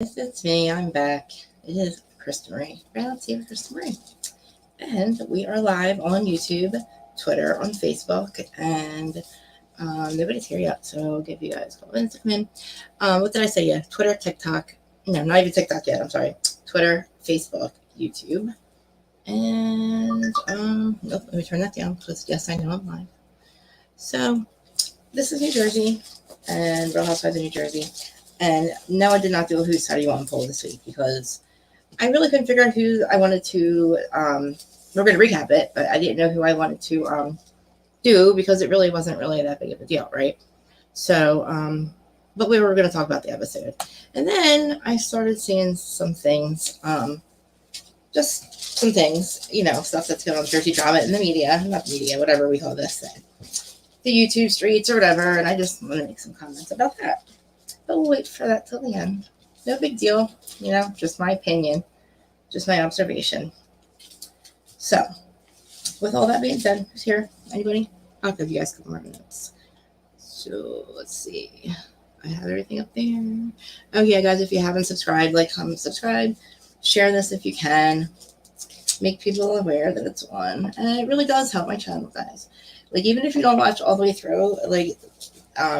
Yes, it's me. I'm back. It is Krista Marie. Let's see Krista Marie. And we are live on YouTube, Twitter, on Facebook, and nobody's here yet, so I'll give you guys a couple minutes to come in. What did I say? Yeah, Twitter, TikTok. No, not even TikTok yet. I'm sorry. Twitter, Facebook, YouTube. And, nope, let me turn that down because, yes, I know I'm live. So, this is New Jersey and Real Housewives of New Jersey. And no, I did not do a Whose Side Do You Want poll this week because I really couldn't figure out who I wanted to. We're going to recap it, but I didn't know who I wanted to do because it really wasn't really that big of a deal, right? So, but we were going to talk about the episode. And then I started seeing some things, just some things, stuff that's going on Jersey drama in the media, not the media, whatever we call this thing, the YouTube streets or whatever. And I just want to make some comments about that. But we'll wait for that till the end. No big deal, just my opinion, just my observation. So, with all that being said, who's here? Anybody? I'll give you guys a couple more minutes. So, let's see. I have everything up there. Oh, yeah, guys, if you haven't subscribed, like, comment, subscribe. Share this if you can. Make people aware that it's on. And it really does help my channel, guys. Like, even if you don't watch all the way through, like,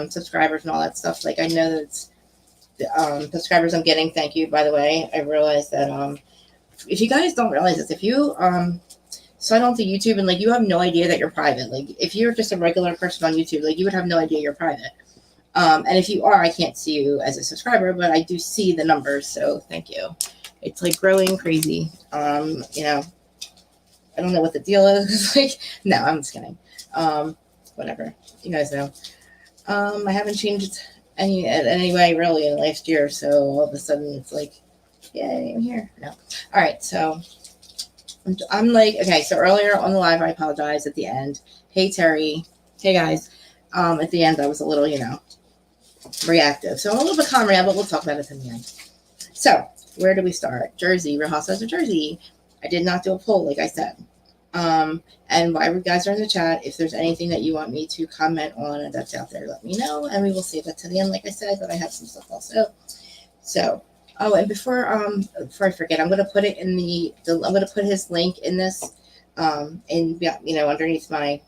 subscribers and all that stuff. Like, I know that it's the subscribers I'm getting. Thank you, by the way. I realized that if you guys don't realize this, if you sign on to YouTube and like you have no idea that you're private, like if you're just a regular person on YouTube, like you would have no idea you're private. And if you are, I can't see you as a subscriber, but I do see the numbers. So thank you. It's like growing crazy. I don't know what the deal is. Like, no, I'm just kidding. Whatever. You guys know. I haven't changed any way really in the last year, so all of a sudden it's like, yay, I'm here. No. All right, so I'm like, okay, so earlier on the live, I apologize at the end. Hey, Terry. Hey, guys. At the end, I was a little, reactive. So I'm a little bit calm now, but we'll talk about it in the end. So where do we start? Jersey, Real Housewives of Jersey. I did not do a poll, like I said. And while you guys are in the chat, if there's anything that you want me to comment on that's out there, let me know, and we will save that to the end, like I said, but I have some stuff also. So, oh, and before I forget, I'm going to put it in I'm going to put his link in this, underneath my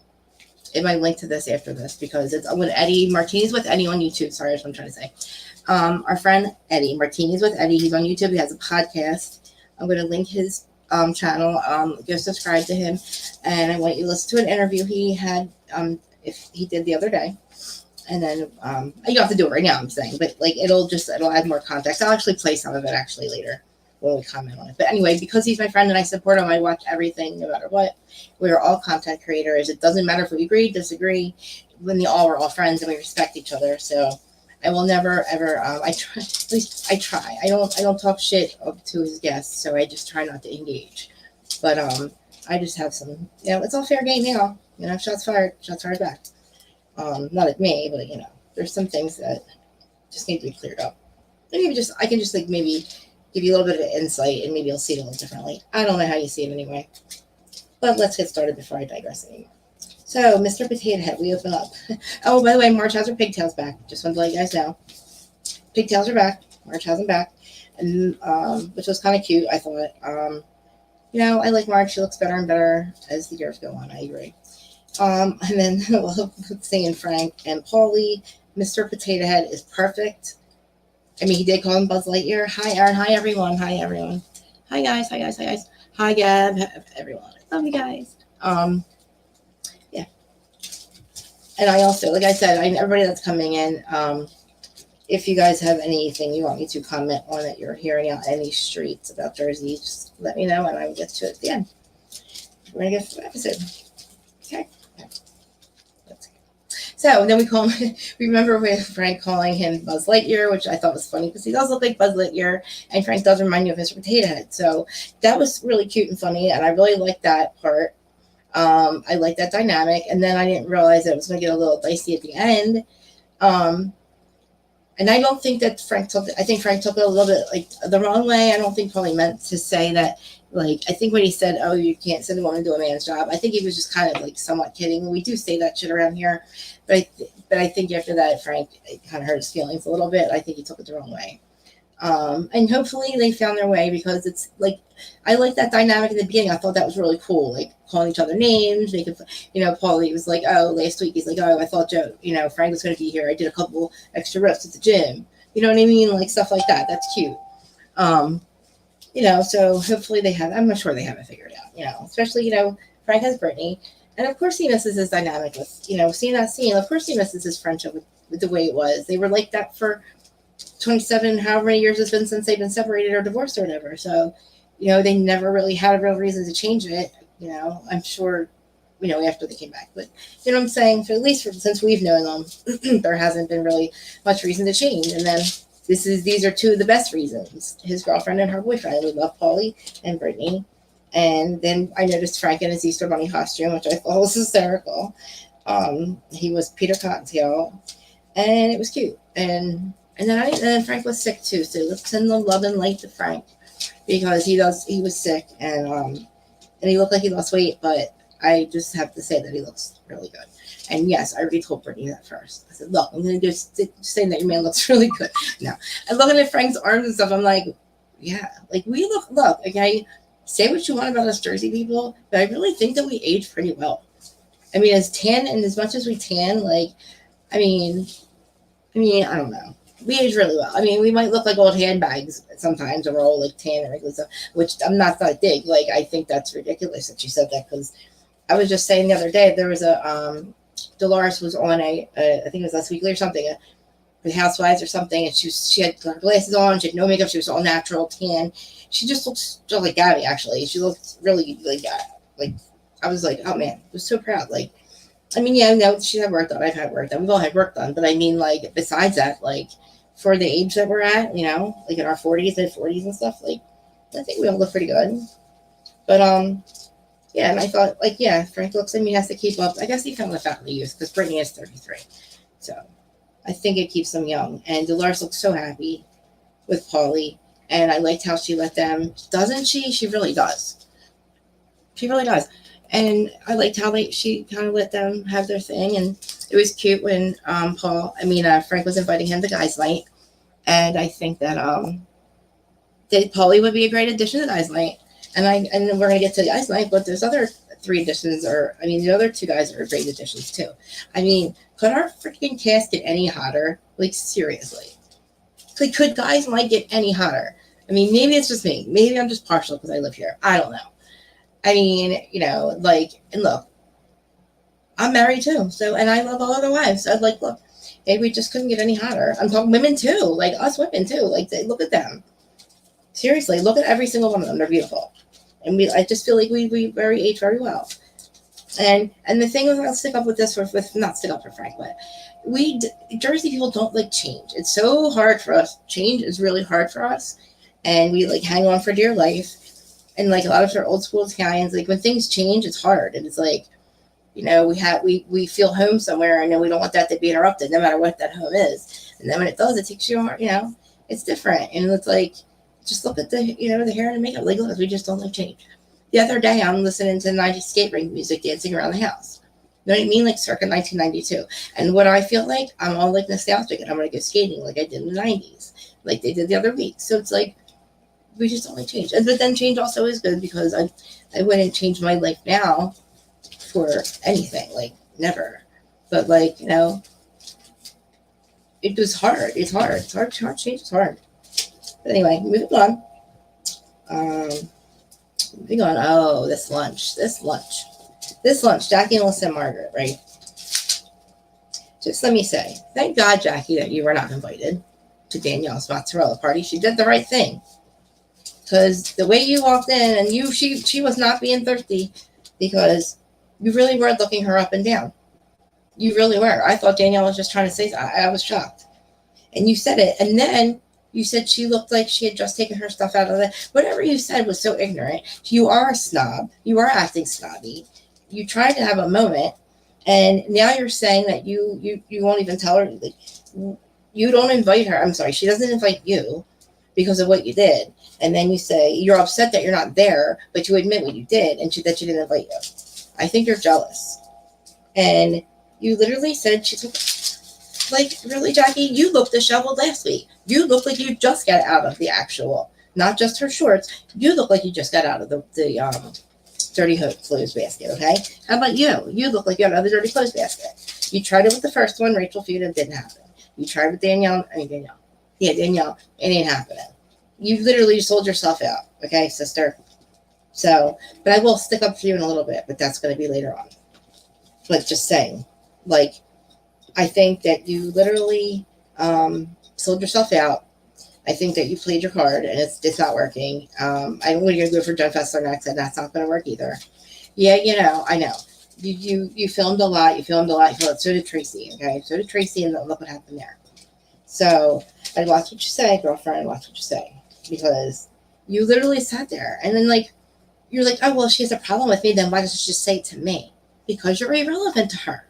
link to this after this, because it's with Eddie, Marteanis with Eddie on YouTube. Sorry, that's what I'm trying to say. Our friend Eddie, Marteanis with Eddie, he's on YouTube. He has a podcast. I'm going to link his channel. Go subscribe to him, and I want you to listen to an interview he had if he did the other day, and then you don't have to do it right now, I'm saying, but like it'll add more context. I'll actually play some of it actually later when we comment on it. But anyway, because he's my friend and I support him, I watch everything no matter what. We're all content creators. It doesn't matter if we agree, disagree. We're all friends and we respect each other. So I will never ever. I try. At least I try. I don't talk shit up to his guests, so I just try not to engage. But I just have some. It's all fair game now. Shots fired. Shots fired back. Not at me, but there's some things that just need to be cleared up. Maybe I can just like maybe give you a little bit of an insight, and maybe you'll see it a little differently. I don't know how you see it anyway. But let's get started before I digress anymore. So, Mr. Potato Head, we open up. Oh, by the way, March has her pigtails back. Just wanted to let you guys know. Pigtails are back. March has them back. And, which was kind of cute, I thought. I like March. She looks better and better as the years go on. I agree. And then, seeing Frank and Paulie, Mr. Potato Head is perfect. I mean, he did call him Buzz Lightyear. Hi, Aaron. Hi, everyone. Hi, everyone. Hi, guys. Hi, guys. Hi, guys. Hi, Gab. Everyone. Love you guys. Yeah. And I also, like I said, everybody that's coming in, if you guys have anything you want me to comment on that you're hearing out any streets about Jersey, just let me know and I will get to it at the end. We're going to get to the episode. Okay. So then we remember with Frank calling him Buzz Lightyear, which I thought was funny because he does look like Buzz Lightyear, and Frank does remind you of Mr. Potato Head. So that was really cute and funny, and I really liked that part. I liked that dynamic, and then I didn't realize that it was going to get a little dicey at the end. And I don't think that I think Frank took it a little bit like the wrong way. I don't think probably meant to say that. Like, I think when he said, oh, you can't send a woman to do a man's job, I think he was just kind of like somewhat kidding. We do say that shit around here. But I think after that, Frank kind of hurt his feelings a little bit. I think he took it the wrong way. And hopefully they found their way, because it's like, I like that dynamic in the beginning. I thought that was really cool, like calling each other names. They could, Paulie was like, oh, last week he's like, oh, I thought Joe, Frank was going to be here. I did a couple extra reps at the gym. You know what I mean? Like stuff like that. That's cute. So hopefully they have, I'm sure they have it figured out, especially, Frank has Brittany. And of course he misses his dynamic with, seeing that scene. Of course he misses his friendship with the way it was. They were like that for 27, however many years it's been since they've been separated or divorced or whatever. So, they never really had a real reason to change it. I'm sure, after they came back. But, you know what I'm saying? So at least since we've known them, there hasn't been really much reason to change. And then these are two of the best reasons. His girlfriend and her boyfriend. We love Paulie and Brittany. And then I noticed Frank in his Easter Bunny costume, which I thought was hysterical. He was Peter Cottontail, and it was cute. And then Frank was sick too, so let's send the love and light to Frank, because he was sick, and he looked like he lost weight, but I just have to say that he looks really good. And yes, I already told Brittany that first. I said, look, I'm going to do saying that your man looks really good. No, I'm looking at Frank's arms and stuff. I'm like, yeah, like we look, okay, say what you want about us Jersey people, but I really think that we age pretty well. I mean, as much as we tan, like, I mean, I don't know. We age really well. I mean, we might look like old handbags sometimes, and we're all like tan and regular stuff, which I'm not that big. Like, I think that's ridiculous that she said that, because I was just saying the other day, there was a, Dolores was on I think it was Us Weekly or something, the Housewives or something, and she had her glasses on, she had no makeup, she was all natural, tan. She just looked just like Gabby, actually. She looked really like I was like, oh man, I was so proud. Like, I mean, yeah, no, she had work done, I've had work done, we've all had work done, but I mean, like, besides that, like, for the age that we're at, like in our 40s and 40s and stuff, like, I think we all look pretty good. But yeah, and I thought, like, yeah, Frank looks like he has to keep up. I guess he found the family youth, because Brittany is 33. So I think it keeps them young. And Dolores looks so happy with Paulie. And I liked how she let them, doesn't she? She really does. She really does. And I liked how she kind of let them have their thing. And it was cute when Frank was inviting him to guys' night. And I think that Paulie would be a great addition to guys' night. And we're going to get to the guys' night, but there's other 3 additions, the other 2 guys are great additions too. I mean, could our freaking cast get any hotter? Like, seriously. Could guys' night get any hotter? I mean, maybe it's just me. Maybe I'm just partial because I live here. I don't know. I mean, and look, I'm married too. So, and I love all other wives. So I'd like, look, maybe we just couldn't get any hotter. I'm talking women too, like us women too. Like, look at them. Seriously, look at every single one of them. They're beautiful. And I just feel like we age very well. And the thing is, I'll stick up with this not stick up for Frank, but Jersey people don't like change. It's so hard for us. Change is really hard for us. And we like hang on for dear life. And like a lot of our old school Italians, like when things change, it's hard. And it's like, we feel home somewhere, and then we don't want that to be interrupted, no matter what that home is. And then when it does, it takes you, it's different. And it's like, just look at the hair and the makeup. Like, look, we just don't like change. The other day, I'm listening to 90s skate ring music, dancing around the house. You know what I mean? Like circa 1992. And what do I feel like? I'm all like nostalgic, and I'm going to go skating like I did in the 90s, like they did the other week. So it's like, we just don't like change. But then change also is good, because I wouldn't change my life now for anything, like never. But like, it was hard. It's hard. Change is hard. But anyway, moving on. Moving on. Oh, this lunch. Jackie, Melissa, and Margaret, right? Just let me say, thank God, Jackie, that you were not invited to Danielle's mozzarella party. She did the right thing. Because the way you walked in, and she was not being thirsty, because you really were looking her up and down. You really were. I thought Danielle was just trying to say, I was shocked. And you said it. And then you said she looked like she had just taken her stuff out of the... Whatever you said was so ignorant. You are a snob. You are acting snobby. You tried to have a moment. And now you're saying that you won't even tell her. Like, you don't invite her. I'm sorry. She doesn't invite you because of what you did. And then you say you're upset that you're not there, but you admit what you did and that she didn't invite you. I think you're jealous. And you literally said Like, really, Jackie? You look disheveled last week. You look like you just got out of the actual, not just her shorts. You look like you just got out of the dirty clothes basket, okay? How about you? You look like you got out of the dirty clothes basket. You tried it with the first one, Rachel Feud, and it didn't happen. You tried with Danielle, Yeah, Danielle, it ain't happening. You literally sold yourself out, okay, sister? So, but I will stick up for you in a little bit, but that's going to be later on. But just saying, like, I think that you literally sold yourself out. I think that you played your card and it's not working. I don't want you to go for Jen Fessler next, and that's not going to work either. Yeah, I know. You filmed a lot. So did Tracy. Okay, so did Tracy, and look what happened there. So I watch what you say, girlfriend. Watch what you say, because you literally sat there and then you're like, oh well, she has a problem with me. Then why doesn't she just say it to me? Because you're irrelevant to her.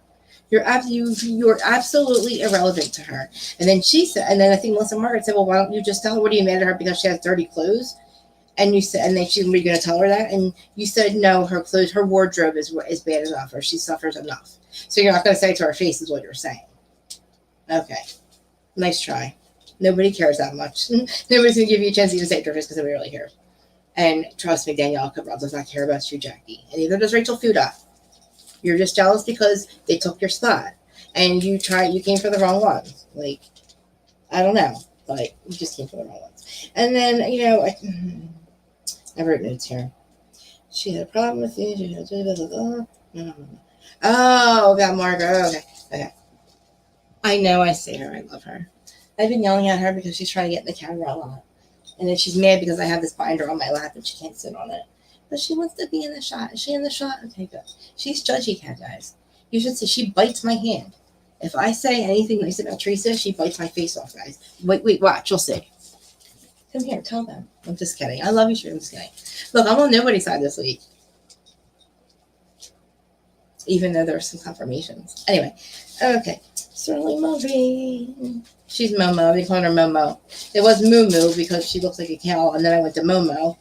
You're absolutely irrelevant to her. And then she said, and then I think Melissa Margaret said, well, why don't you just tell her? What are you mad at her because she has dirty clothes? And you said, and then were you going to tell her that? And you said, no, her clothes, her wardrobe is bad enough, or she suffers enough. So you're not going to say it to her face is what you're saying. Okay. Nice try. Nobody cares that much. Nobody's going to give you a chance to even say it to her face because nobody really cares. And trust me, Danielle Cabral does not care about you, Jackie. And neither does Rachel Fuda. You're just jealous because they took your spot. And you came for the wrong one. Like, I don't know. But you just came for the wrong ones. And then, I wrote notes here. She had a problem with you. Oh, about Margot. Okay. I know I see her. I love her. I've been yelling at her because she's trying to get in the camera a lot. And then she's mad because I have this binder on my lap and she can't sit on it. But she wants to be in the shot. Is she in the shot? Okay, good. She's judgy cat, guys. You should see she bites my hand. If I say anything nice about Teresa, she bites my face off, guys. Wait, watch. You'll see. Come here, tell them. I'm just kidding. I love you, sure. I'm just kidding. Look, I'm on nobody's side this week. Even though there are some confirmations. Anyway, okay. Sterling Marie. She's Momo. They call her Momo. It was Moo Moo because she looks like a cow, and then I went to Momo.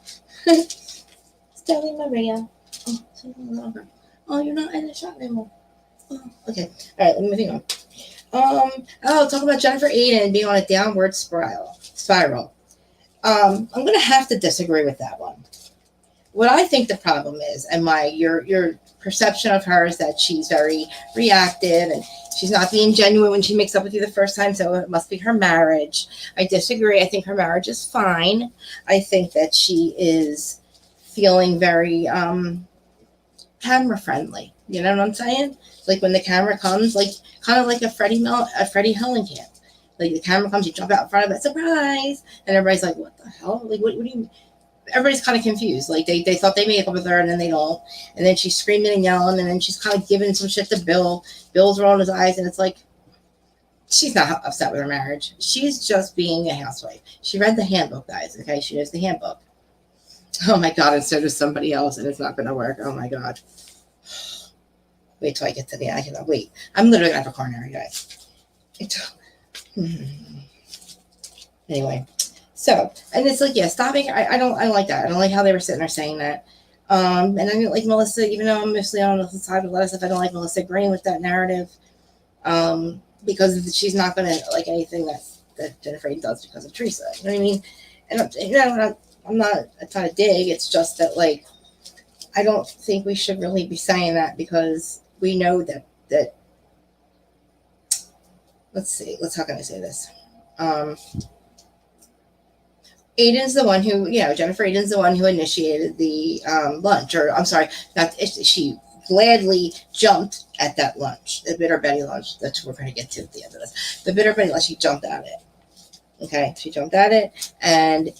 Sterling Maria. Oh, you're not in the shot anymore. Oh, okay. All right, moving on. Talk about Jennifer Aiden being on a downward spiral. I'm going to have to disagree with that one. What I think the problem is, and your perception of her is that she's very reactive and she's not being genuine when she makes up with you the first time, so it must be her marriage. I disagree. I think her marriage is fine. I think that she is feeling very camera friendly. You know what I'm saying? Like when the camera comes, like kind of like a Freddie Hellenkamp. Like the camera comes, you jump out in front of it, surprise, and everybody's like, "What the hell? Like what do you?" Everybody's kind of confused. Like they thought they made up with her, and then they don't. And then she's screaming and yelling, and then she's kind of giving some shit to Bill. Bill's rolling his eyes, and it's like she's not upset with her marriage. She's just being a housewife. She read the handbook, guys. Okay, she knows the handbook. Oh my God! And so does somebody else, and it's not going to work. Oh my God! Wait till I get to the end. I cannot wait. I'm literally going to have a coronary, guys. Anyway. So, and it's like, yeah, stopping. I don't like that. I don't like how they were sitting there saying that. And I didn't like Melissa, even though I'm mostly on the side of a lot of stuff. I don't like Melissa agreeing with that narrative. Because she's not going to like anything that Jennifer does because of Teresa. You know what I mean? And I'm not trying to dig. It's just that, like, I don't think we should really be saying that because we know that let's see. How can I say this? Aiden's the one who, Jennifer Aiden's the one who initiated the lunch, or I'm sorry, she gladly jumped at that lunch, the Bitter Betty lunch. That's what we're going to get to at the end of this. The Bitter Betty lunch, she jumped at it. Okay, she jumped at it, and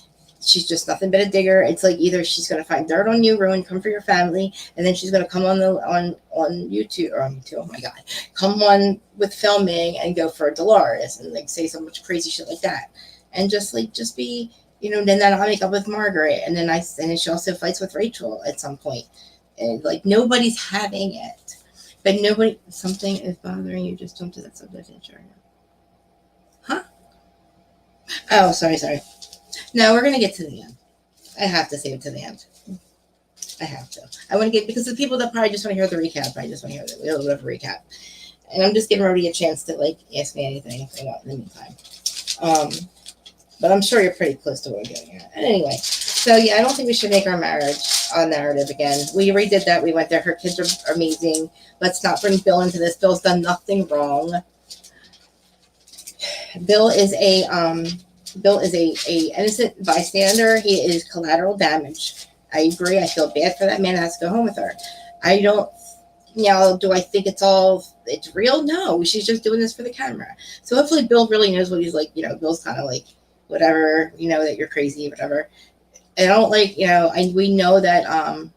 she's just nothing but a digger. It's like either she's going to find dirt on you, come for your family, and then she's going to come on YouTube, or on YouTube, oh my God, come on with filming and go for Dolores and like say so much crazy shit like that, and just be. Then I'll make up with Margaret, and then she also fights with Rachel at some point. And like nobody's having it, but something is bothering you. Just jump to that subject, sure. Huh? Oh, sorry. No, we're gonna get to the end. I have to save it to the end. I have to. I want to get because the people that probably just want to hear the recap. I just want to hear a little bit of a recap. And I'm just giving everybody a chance to like ask me anything if they want in the meantime. But I'm sure you're pretty close to what I'm getting at. And anyway, so yeah, I don't think we should make our marriage a narrative again. We redid that. We went there. Her kids are amazing. Let's not bring Bill into this. Bill's done nothing wrong. Bill is a innocent bystander. He is collateral damage. I agree. I feel bad for that man that has to go home with her. I don't, do I think it's real? No, she's just doing this for the camera. So hopefully Bill really knows what he's like. Bill's kind of like, whatever, that you're crazy, whatever. I don't like, we know that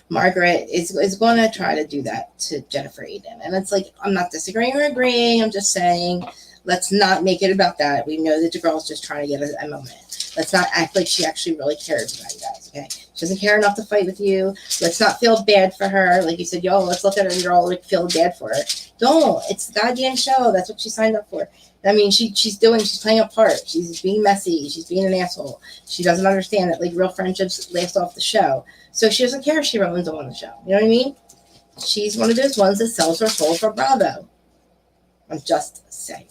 Margaret is going to try to do that to Jennifer Aiden. And it's like, I'm not disagreeing or agreeing. I'm just saying, let's not make it about that. We know that the girl's just trying to get a moment. Let's not act like she actually really cares about you guys, okay? She doesn't care enough to fight with you. Let's not feel bad for her. Like you said, let's look at her and you're all like feel bad for her. Don't. It's the goddamn show. That's what she signed up for. I mean, she's playing a part. She's being messy. She's being an asshole. She doesn't understand that like real friendships last off the show. So she doesn't care if she ruins on the show. You know what I mean? She's one of those ones that sells her soul for Bravo. I'm just saying.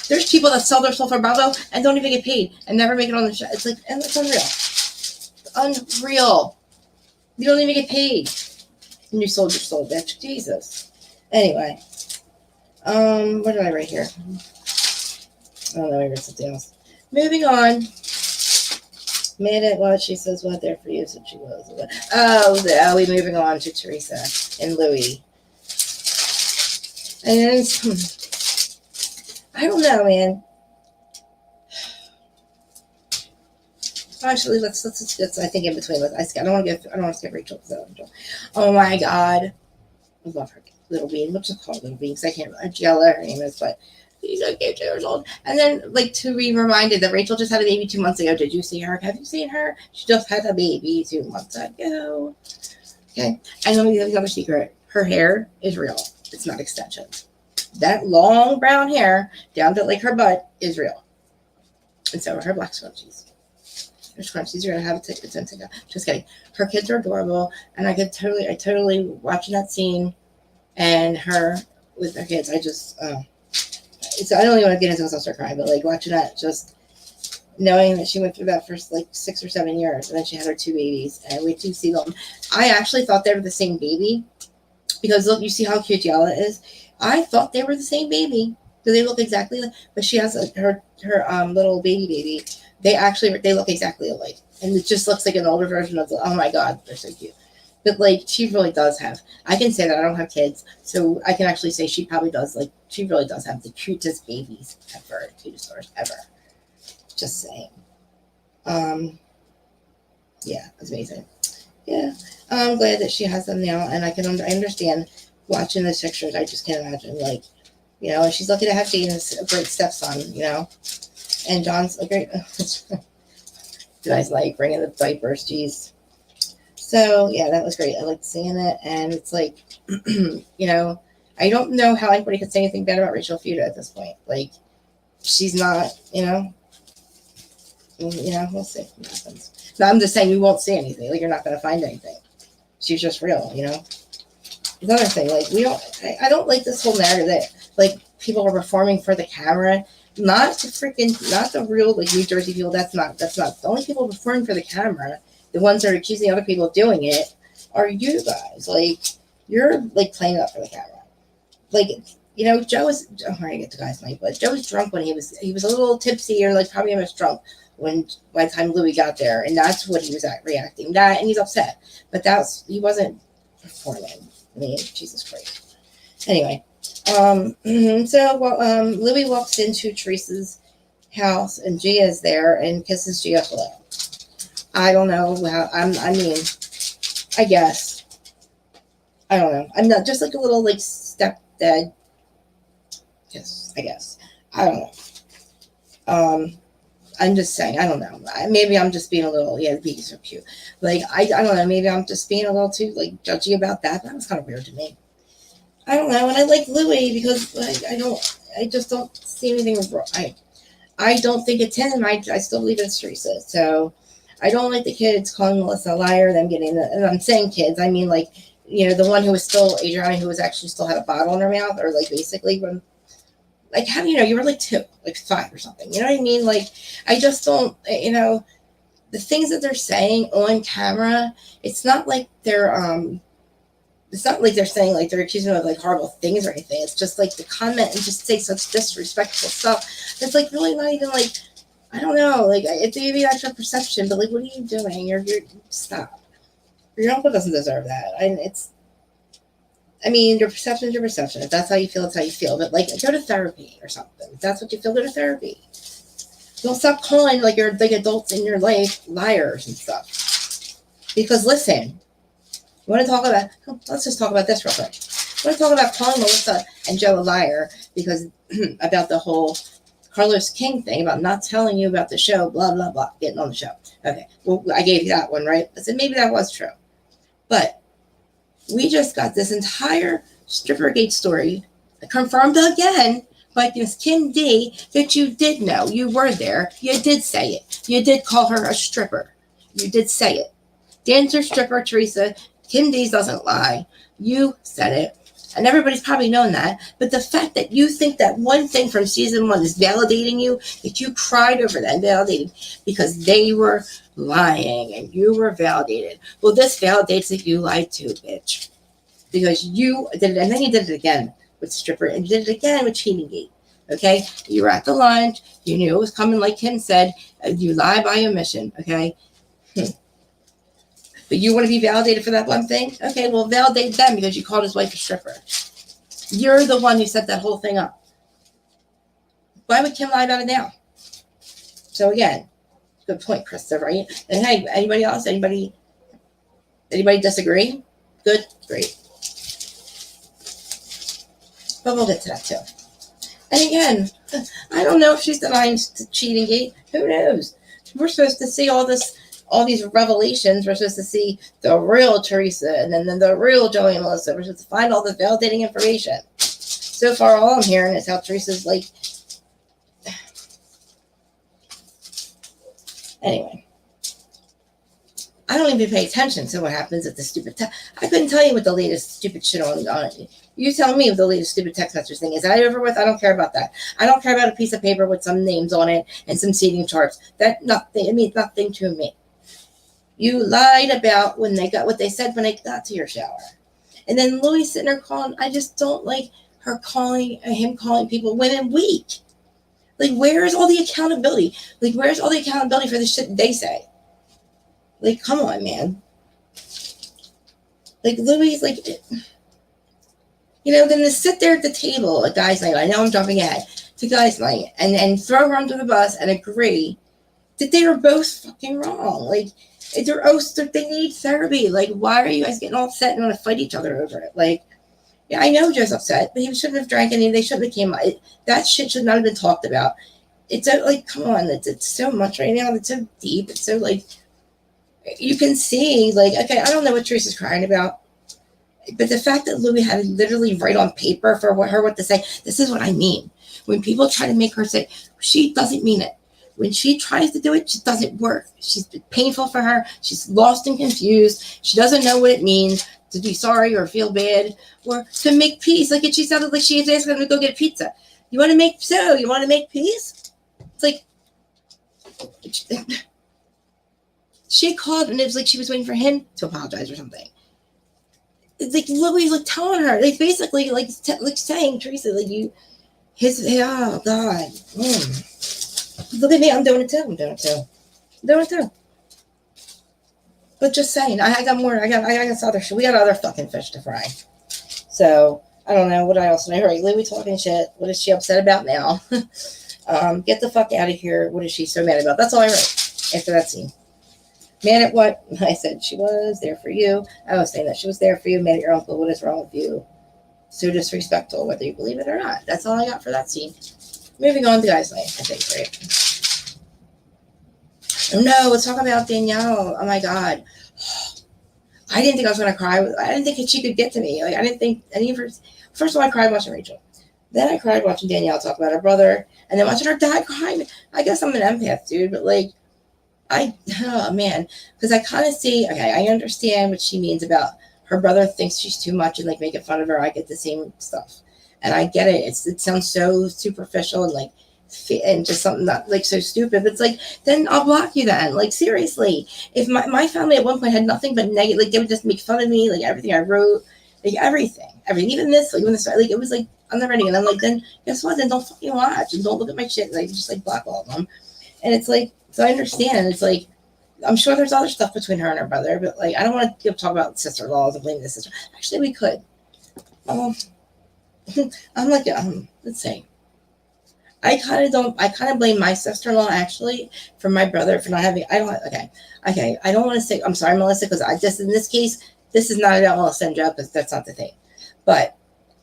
There's people that sell their soul for Bravo and don't even get paid and never make it on the show. It's like, and it's unreal. Unreal. You don't even get paid. And you sold your soul, bitch. Jesus. Anyway. What did I write here? I don't know, I wrote something else. Moving on. Made it what she says, what there for you, said she was. We're moving on to Teresa and Louie. And I don't know, man. Actually, let's I think in between. I don't want to skip Rachel. Oh my God, I love her little bean. Let's just call her little bean because I can't remember. Giella, her name is, but she's like 8 years old. And then, like, to be reminded that Rachel just had a baby 2 months ago. Did you see her? Have you seen her? She just had a baby 2 months ago. Okay. And let me tell you another secret. Her hair is real. It's not extensions. That long brown hair down to like her butt is real. And so are her black scrunchies. Her scrunchies are gonna have a just kidding. Her kids are adorable, and I totally watching that scene and her with her kids. I don't even want to get into this. I'll start crying, but like watching that, just knowing that she went through that for like 6 or 7 years, and then she had her 2 babies, and we do see them. I actually thought they were the same baby because look, you see how cute Yala is. I thought they were the same baby. Do they look exactly like? But she has her little baby. They look exactly alike, and it just looks like an older version of the. Oh my God, they're so cute. But like she really does have. I can say that I don't have kids, so I can actually say she probably does. Like she really does have the cutest babies ever, cutest stars ever. Just saying. Yeah, it's amazing. Yeah, I'm glad that she has them now, and I understand. Watching the pictures, I just can't imagine, like, and she's lucky to have Jane as a great stepson, and John's a great, you guys like bringing the diapers, geez. So, yeah, that was great. I liked seeing it, and it's like, I don't know how anybody could say anything bad about Rachel Feuda at this point. Like, she's not, we'll see what happens. No, I'm just saying we won't see anything. Like, you're not going to find anything. She's just real, Another thing, like I don't like this whole narrative that like people are performing for the camera, not the real like New Jersey people. That's not the only people performing for the camera. The ones that are accusing other people of doing it are you guys. Like you're like playing up for the camera. Like Joe was. I'm going to get to guys' night, but Joe was drunk when he was a little tipsy or like probably almost drunk when by the time Louis got there, and that's what he was reacting that, and he's upset. But he wasn't performing. I mean, Jesus Christ. Anyway, Louis walks into Teresa's house and Gia's there and kisses Gia hello. I don't know how. I guess. I don't know. I'm not just like a little like stepdad kiss. I guess. I don't know. I'm just saying. I don't know. Maybe I'm just being a little. Yeah, the baby's so cute. Like I don't know. Maybe I'm just being a little too like judgy about that. That was kind of weird to me. I don't know. And I like Louis because like I just don't see anything wrong. I don't think it's him. I still believe it's Teresa. So I don't like the kids calling Melissa a liar. Them getting and I'm saying kids. I mean like you know, the one who was still Adriana, who was actually still had a bottle in her mouth, or like basically when, like, how do you know? You were like 2, like 5 or something. You know what I mean? Like, I just don't, you know, the things that they're saying on camera, it's not like they're saying like they're accusing them of like horrible things or anything. It's just like the comment and just say such disrespectful stuff. It's like really not even like, I don't know, like it's maybe that's your perception, but like, what are you doing? You're stop. Your uncle doesn't deserve that. I mean, your perception is your perception. If that's how you feel, it's how you feel. But like, go to therapy or something. If that's what you feel, go to therapy. Don't stop calling like you're like adults in your life liars and stuff. Because listen, you want to talk about? Let's just talk about this real quick. I want to talk about calling Melissa and Joe a liar because about the whole Carlos King thing about not telling you about the show, blah blah blah, getting on the show. Okay, well, I gave you that one, right? I said maybe that was true, but we just got this entire Strippergate story confirmed again by this Kim D that you did know. You were there. You did say it. You did call her a stripper. You did say it. Dancer, stripper, Teresa. Kim D doesn't lie. You said it. And everybody's probably known that. But the fact that you think that one thing from season 1 is validating you, that you cried over that, validated because they were lying and you were validated. Well, this validates that you lied too, bitch. Because you did it, and then you did it again with stripper, and you did it again with Cheating Gate. Okay? You were at the lunch, you knew it was coming, like Kim said, you lie by omission, okay? But you want to be validated for that one thing? Okay, well, validate them because you called his wife a stripper. You're the one who set that whole thing up. Why would Kim lie about it now? So again, good point, Krista, right? And hey, anybody else? Anybody disagree? Good, great. But we'll get to that too. And again, I don't know if she's denying Cheating Gate. Who knows? We're supposed to see all these revelations. We're supposed to see the real Teresa and then the real Joey and Melissa. We're supposed to find all the validating information. So far, all I'm hearing is how Teresa's like. Anyway, I don't even pay attention to what happens at the stupid I couldn't tell you what the latest stupid shit on it. You tell me what the latest stupid text message thing is. That over with? I don't care about that. I don't care about a piece of paper with some names on it and some seating charts. That nothing. It means nothing to me. You lied about when they got what they said when they got to your shower. And then Louis sitting there calling. I just don't like him calling people women weak. Like, where is all the accountability? Like, where's all the accountability for the shit they say? Like, come on, man. Like, Louis, like, you know, then to sit there at the table at guys' night, I know I'm jumping ahead to guys' night, and throw her under the bus and agree that they were both fucking wrong. Like, they need therapy. Like, why are you guys getting all upset and want to fight each other over it? Like, yeah, I know Joe's upset, but he shouldn't have drank any. They shouldn't have came out. That shit should not have been talked about. It's like, come on, it's so much right now. It's so deep. It's so like, you can see, like, okay, I don't know what Teresa's crying about, but the fact that Louis had to literally write on paper for what to say, this is what I mean. When people try to make her say, she doesn't mean it. When she tries to do it, it doesn't work. She's painful for her. She's lost and confused. She doesn't know what it means to be sorry or feel bad or to make peace. Like, she sounded like she was asking him to go get a pizza. You want to make peace? It's like, she called and it was like she was waiting for him to apologize or something. It's like Louis like telling her, like basically like saying, Teresa, like oh God. Look at me, I'm doing it too. But just saying, I got more. I got other shit. We got other fucking fish to fry. So I don't know what else. I heard Louis talking shit. What is she upset about now? Get the fuck out of here. What is she so mad about? That's all I wrote after that scene. Mad at what? I said she was there for you. I was saying that she was there for you. Mad at your uncle. What is wrong with you? So disrespectful, whether you believe it or not. That's all I got for that scene. Moving on to guys' night, I think, right? Oh no, let's talk about Danielle. Oh my God. I didn't think I was going to cry. I didn't think she could get to me. Like, I didn't think any of her. First of all, I cried watching Rachel. Then I cried watching Danielle talk about her brother. And then watching her dad cry. I guess I'm an empath, dude. But like, oh man. Because I kind of see, okay, I understand what she means about her brother thinks she's too much and like making fun of her. I get the same stuff, and I get it. It sounds so superficial and like and just something that like so stupid. But it's like, then I'll block you then. Like seriously, if my family at one point had nothing but negative, like they would just make fun of me, like everything I wrote, like everything, even this, like it was like on the ready, and I'm like, then guess what? Then don't fucking watch and don't look at my shit. Like just like block all of them. And it's like, so I understand. It's like, I'm sure there's other stuff between her and her brother, but like I don't want to talk about sister-in-laws and blame the sister. Actually, we could. I'm like, let's see. I kind of blame my sister-in-law actually for my brother for not having. I don't want to say. I'm sorry, Melissa, because I just in this case, this is not about Melissa and Joe because that's not the thing. But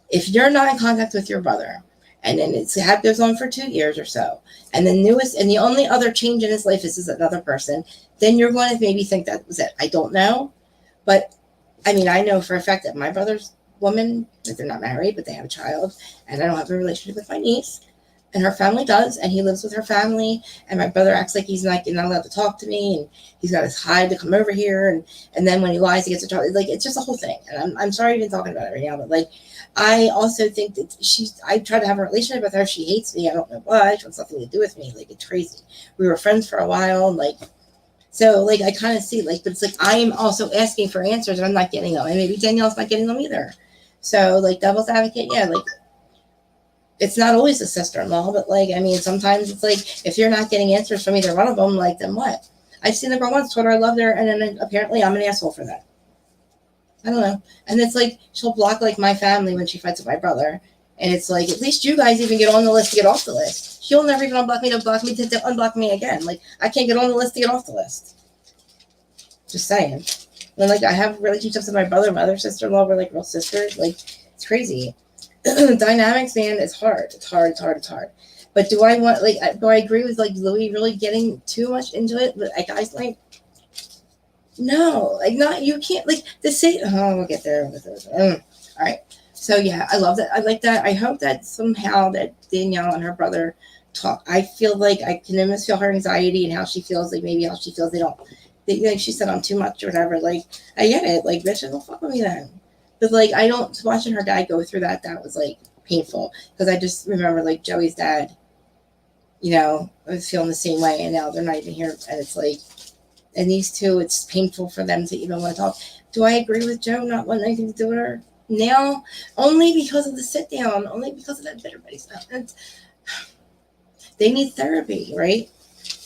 if you're not in contact with your brother, and then it goes on for 2 years or so, and the only other change in his life is another person, then you're going to maybe think that was it. I don't know, but I mean, I know for a fact that my brother's woman, that they're not married, but they have a child, and I don't have a relationship with my niece. And her family does, and he lives with her family. And my brother acts like he's not allowed to talk to me, and he's got his hide to come over here. And then when he lies, he gets a child. Like it's just a whole thing. And I'm sorry even talking about it right now, but like I also think that I try to have a relationship with her. She hates me. I don't know why. She wants nothing to do with me. Like it's crazy. We were friends for a while, like so. Like I kind of see like, but it's like I am also asking for answers, and I'm not getting them, and maybe Danielle's not getting them either. So like devil's advocate, yeah, like. It's not always a sister-in-law, but like, I mean, sometimes it's like, if you're not getting answers from either one of them, like, then what? I've seen the girl once, told her I loved her, and then apparently I'm an asshole for that. I don't know. And it's like, she'll block like my family when she fights with my brother. And it's like, at least you guys even get on the list to get off the list. She'll never even unblock me to unblock me again. Like, I can't get on the list to get off the list. Just saying. And like, I have relationships with my brother and my other sister-in-law. We're like real sisters. Like, it's crazy. Dynamics, man, is hard. It's hard. But do I agree with like Louis really getting too much into it? But like, guys, like, no, like, not, you can't, like, we'll get there. All right. So yeah, I love that. I like that. I hope that somehow that Danielle and her brother talk. I feel like I can almost feel her anxiety and how she feels, like maybe how she feels like she said I'm too much or whatever. Like, I get it. Like, bitch, don't fuck with me then. But like, watching her dad go through that was like painful. Because I just remember like Joey's dad, was feeling the same way, and now they're not even here. And it's like, and these two, it's painful for them to even want to talk. Do I agree with Joe not wanting anything to do with her now? Only because of the sit down, only because of that bitter buddy stuff. And they need therapy, right?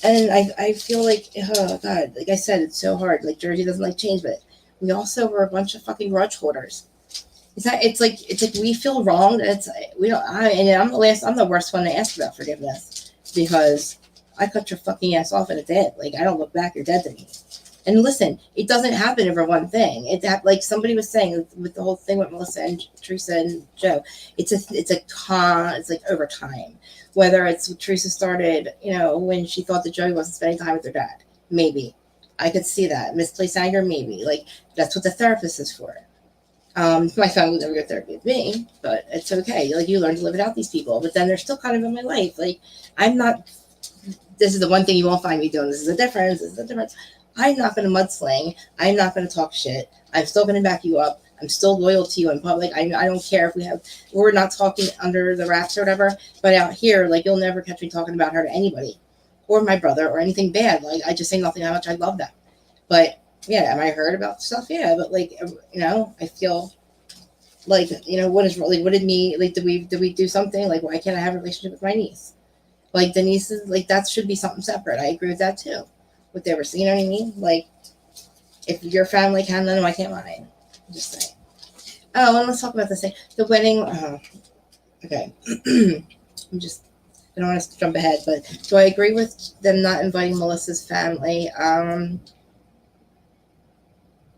And I feel like, oh God, like I said, it's so hard. Like Jersey doesn't like change, but we also were a bunch of fucking grudge holders. It's like we feel wrong. I'm the worst one to ask about forgiveness because I cut your fucking ass off and it's dead. Like, I don't look back, you're dead to me. And listen, it doesn't happen over one thing. Like somebody was saying with the whole thing with Melissa and Teresa and Joe, it's like over time. Whether it's Teresa started, when she thought that Joey wasn't spending time with her dad, maybe. I could see that. Misplaced anger, maybe. Like, that's what the therapist is for. My family would never get therapy with me, but it's okay. Like, you learn to live without these people, but then they're still kind of in my life. Like, this is the one thing you won't find me doing. This is the difference. I'm not going to mudsling. I'm not going to talk shit. I'm still going to back you up. I'm still loyal to you in public. I don't care if we're not talking under the wraps or whatever, but out here, like, you'll never catch me talking about her to anybody or my brother or anything bad. Like, I just say nothing how much I love them. But yeah, am I hurt about stuff? Yeah, but like, I feel like, what did we do something? Like, why can't I have a relationship with my niece? Like, the niece is like, that should be something separate. I agree with that too. What they were saying, you know what I mean? Like, if your family can, then why can't mine? I'm just saying. Oh, and let's talk about this thing. The wedding. Okay. I don't want to jump ahead, but do I agree with them not inviting Melissa's family?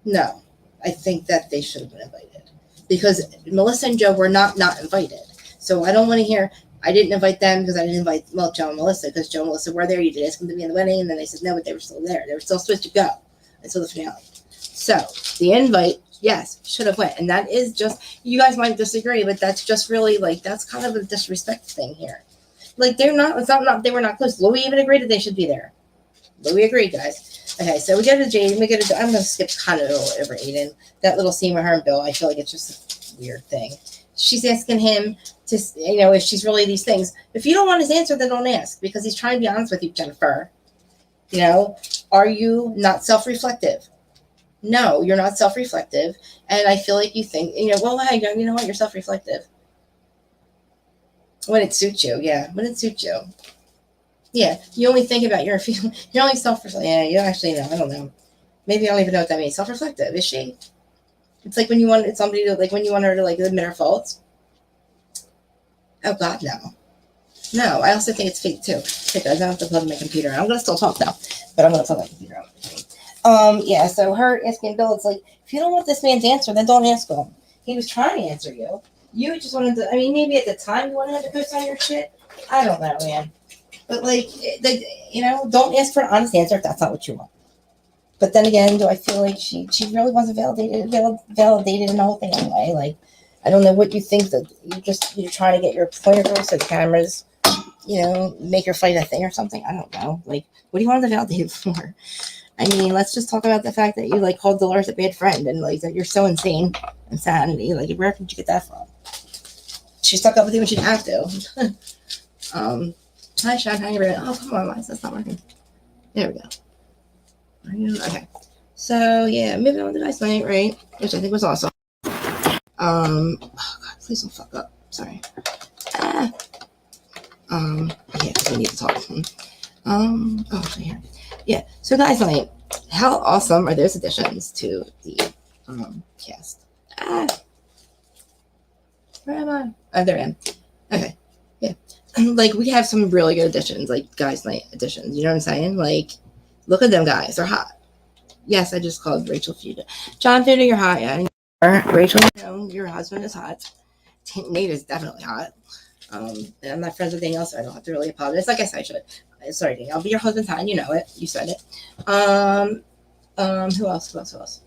No, I think that they should have been invited because Melissa and Joe were not invited. So I don't want to hear, I didn't invite them because I didn't invite Joe and Melissa because Joe and Melissa were there. You did ask them to be in the wedding, and then they said no, but they were still there. They were still supposed to go until the finale. So the invite, yes, should have went. And that is just, you guys might disagree, but that's just really like, that's kind of a disrespect thing here. Like, they were not close. Louis even agreed that they should be there. Louis agreed, guys. Okay, so we go to Jade. I'm going to skip kind of over Aiden. That little scene with her and Bill, I feel like it's just a weird thing. She's asking him to, if she's really these things. If you don't want his answer, then don't ask, because he's trying to be honest with you, Jennifer. Are you not self-reflective? No, you're not self-reflective. And I feel like you think, well, hey, you know what? You're self-reflective. When it suits you. Yeah, when it suits you. Yeah, you only think about your feelings. You're only self-reflective. Yeah, you actually know. I don't know. Maybe I don't even know what that means. Self-reflective, is she? It's like when you want somebody to, like, when you want her to, like, admit her faults. Oh, God, no. No, I also think it's fake, too. I don't have to plug my computer. I'm going to still talk, though. But I'm going to plug my computer out. Yeah, so her asking Bill, it's like, if you don't want this man's answer, then don't ask him. He was trying to answer you. You just wanted to, maybe at the time you wanted to post on your shit. I don't know, man. But, like, don't ask for an honest answer if that's not what you want. But then again, do I feel like she really wasn't validated in the whole thing anyway? Like, I don't know what you think, that you're trying to get your point across so the cameras, make her fight a thing or something. I don't know. Like, what do you want to validate it for? Let's just talk about the fact that you, like, called Dolores a bad friend, and, like, that you're so insane. Insanity. Like, where did you get that from? She stuck up with you when she didn't have to. Hi, Sean. How you doing? Oh, come on, why is this not working? There we go. Okay. So, yeah, moving on to Guys Night, right? Which I think was awesome. Oh, God, please don't fuck up. Sorry. Yeah, because we need to talk. Here. Yeah, so Guys Night, how awesome are those additions to the cast? Where am I? Oh, there I am. Okay, yeah. Like, we have some really good additions, like Guys Night additions. You know what I'm saying? Like, look at them guys. They're hot. Yes, I just called Rachel Fuda. John Fuda, you're hot. Yeah. Rachel, your husband is hot. Nate is definitely hot. And I'm not friends with Danielle, so I don't have to really apologize. I guess I should. Sorry, Danielle, but your husband's hot. You know it. You said it. Who else?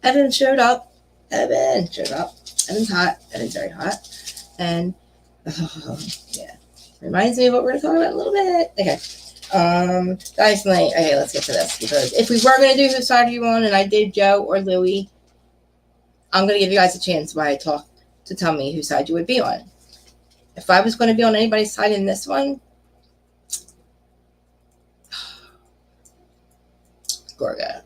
Evan showed up. Evan's hot. Evan's very hot. And, yeah. Reminds me of what we're going to talk about in a little bit. Okay. Guys Night. Okay, let's get to this, because if we were going to do whose side are you on, and I did Joe or Louie, I'm going to give you guys a chance while I talk to tell me whose side you would be on. If I was going to be on anybody's side in this one, Gorga.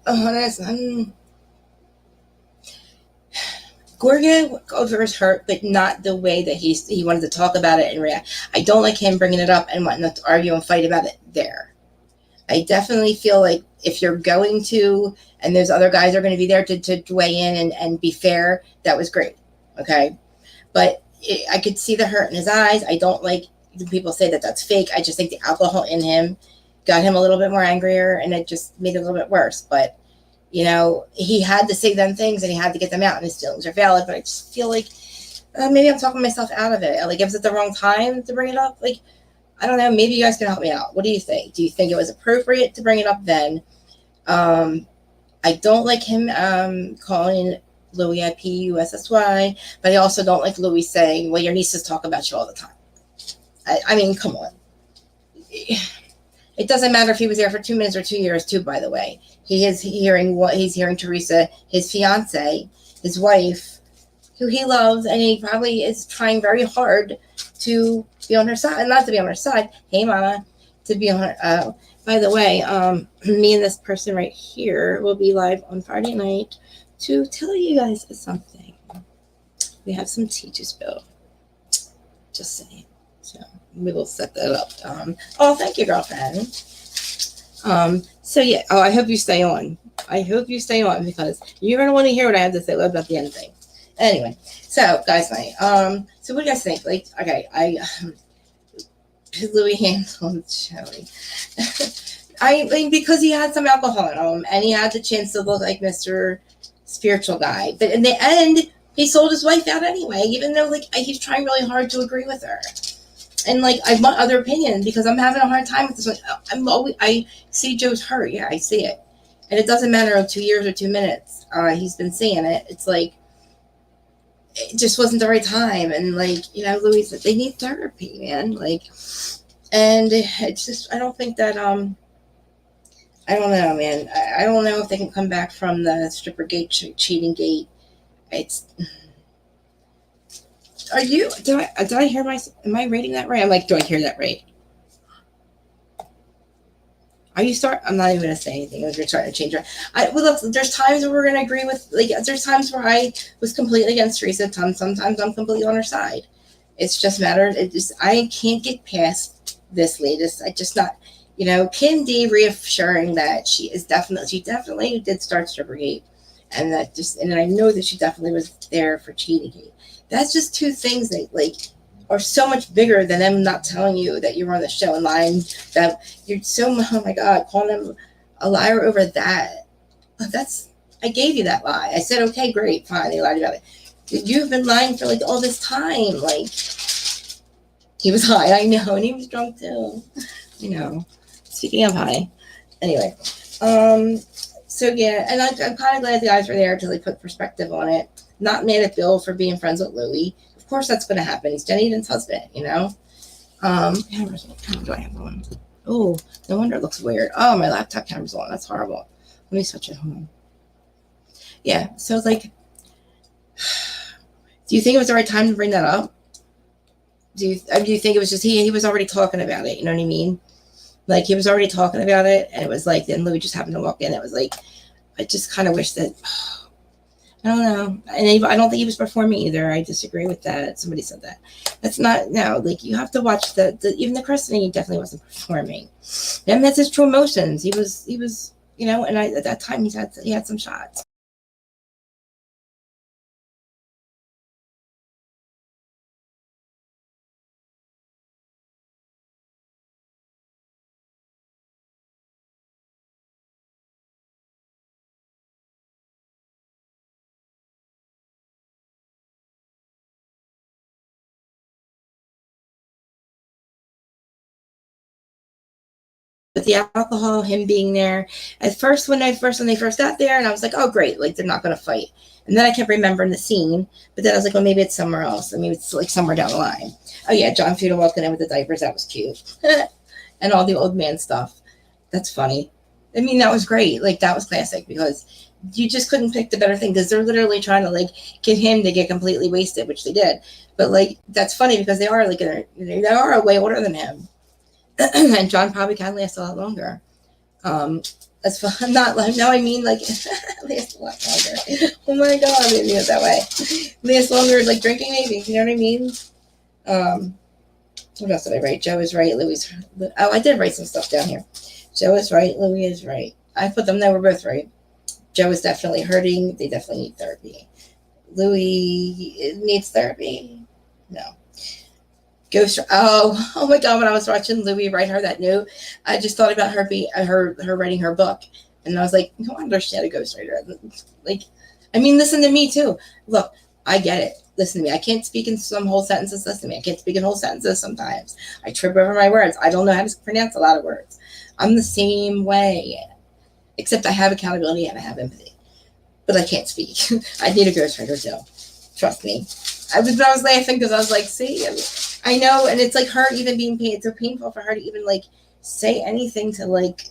Gorga overs hurt, but not the way that he wanted to talk about it and react. I don't like him bringing it up and wanting to argue and fight about it there. I definitely feel like if you're going to, and those other guys are going to be there to weigh in and be fair, that was great. Okay. But I could see the hurt in his eyes. I don't like when people say that that's fake. I just think the alcohol in him got him a little bit more angrier, and it just made it a little bit worse. But, he had to say them things and he had to get them out, and his feelings are valid. But I just feel like maybe I'm talking myself out of it. Like, was it the wrong time to bring it up? Like, I don't know. Maybe you guys can help me out. What do you think? Do you think it was appropriate to bring it up then? I don't like him calling Louie a P-U-S-S-Y, but I also don't like Louie saying, well, your nieces talk about you all the time. I mean, come on. It doesn't matter if he was there for 2 minutes or 2 years, too, by the way. He's hearing Teresa, his fiance, his wife, who he loves, and he probably is trying very hard to be on her side, and not to be on her side. Hey, Mama, to be on her. By the way, me and this person right here will be live on Friday night to tell you guys something. We have some tea to spill. Just saying. So we will set that up. Thank you, girlfriend. So yeah. I hope you stay on. Because you're gonna want to hear what I have to say about the end thing. Anyway, so Guys Night. So what do you guys think? Like, okay, Louis handled Joey. I mean, because he had some alcohol in him, and he had the chance to look like Mr. Spiritual Guy. But in the end, he sold his wife out anyway, even though, like, he's trying really hard to agree with her. And, like, I want other opinions because I'm having a hard time with this one. I see Joe's hurt. Yeah, I see it. And it doesn't matter of 2 years or 2 minutes. He's been saying it. It's like, it just wasn't the right time. And, like, Louis said, they need therapy, man. Like, and it's just, I don't think that, I don't know, man. I don't know if they can come back from the stripper gate, cheating gate. It's. Are you? Did I hear my? Am I reading that right? I'm like, do I hear that right? Are you start? I'm not even gonna say anything. You're trying to change it. Well, look, there's times where we're gonna agree with. Like, there's times where I was completely against Teresa. Sometimes I'm completely on her side. It's just matter. It just I can't get past this latest. I just not. Kim D reassuring that she definitely did start Strippergate, and that just and I know that she definitely was there for Cheatingate. That's just two things that like are so much bigger than them not telling you that you were on the show and lying that you're so oh my god calling them a liar over that. That's I gave you that lie. I said okay, great, fine. They lied about it. You've been lying for like all this time. Like he was high, I know, and he was drunk too. Speaking of high, anyway. So yeah, and I'm kind of glad the guys were there to like put perspective on it. Not mad at Bill for being friends with Louie. Of course, that's going to happen. He's Jenny Eden's husband, Cameras, what camera do I have on? Oh, no wonder it looks weird. Oh, my laptop camera's on. That's horrible. Let me switch it. Hold on. Yeah, so it's like, do you think it was the right time to bring that up? Do you think it was just he was already talking about it? You know what I mean? Like he was already talking about it, and it was like then Louie just happened to walk in. It was like I just kind of wish that I don't know, and I don't think he was performing either. I disagree with that. Somebody said that. That's not no. Like you have to watch the even the christening. He definitely wasn't performing, and that's his true emotions. He was and at that time he had some shots. With the alcohol, him being there. At first, when they first got there, and I was like, oh great, like they're not gonna fight. And then I kept remembering the scene, but then I was like, well, maybe it's somewhere else. I mean, it's like somewhere down the line. Oh yeah, John Feudal walking in with the diapers, that was cute. And all the old man stuff. That's funny. I mean, that was great. Like that was classic because you just couldn't pick the better thing because they're literally trying to like get him to get completely wasted, which they did. But like that's funny because they are like they are way older than him. And John probably can last a lot longer. That's fun. Not like no, I mean like last a lot longer. Oh my god, I didn't mean it that way. Last longer, like drinking maybe. You know what I mean? What else did I write? Joe is right. Louis. Oh, I did write some stuff down here. Joe is right. Louis is right. I put them. They were both right. Joe is definitely hurting. They definitely need therapy. Louis needs therapy. No. Ghost. Oh my God! When I was watching Louie write her that note, I just thought about her writing her book, and I was like, no wonder she had a ghostwriter. Like, I mean, listen to me too. Look, I get it. Listen to me. I can't speak in some whole sentences. Listen to me. I can't speak in whole sentences sometimes. I trip over my words. I don't know how to pronounce a lot of words. I'm the same way, except I have accountability and I have empathy, but I can't speak. I need a ghostwriter too. Trust me. I was laughing because I was like, see, I know, and it's like her even being paid. It's so painful for her to even like say anything to like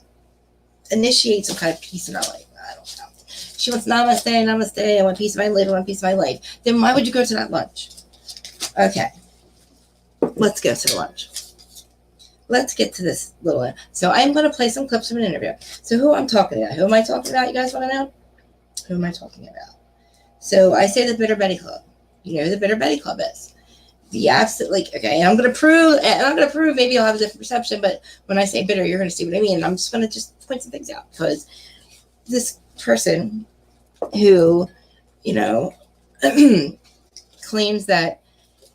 initiate some kind of peace in her life. I don't know. She wants namaste, namaste. I want peace of my life. I want peace of my life. Then why would you go to that lunch? Okay, let's go to the lunch. Let's get to this little. So I'm going to play some clips from an interview. So who I'm talking about? Who am I talking about? You guys want to know? Who am I talking about? So I say the Bitter Betty Club. You know who the Bitter Betty Club is. The absolute, like, okay, and I'm going to prove, maybe I'll have a different perception, but when I say bitter, you're going to see what I mean. And I'm just going to just point some things out because this person who, claims that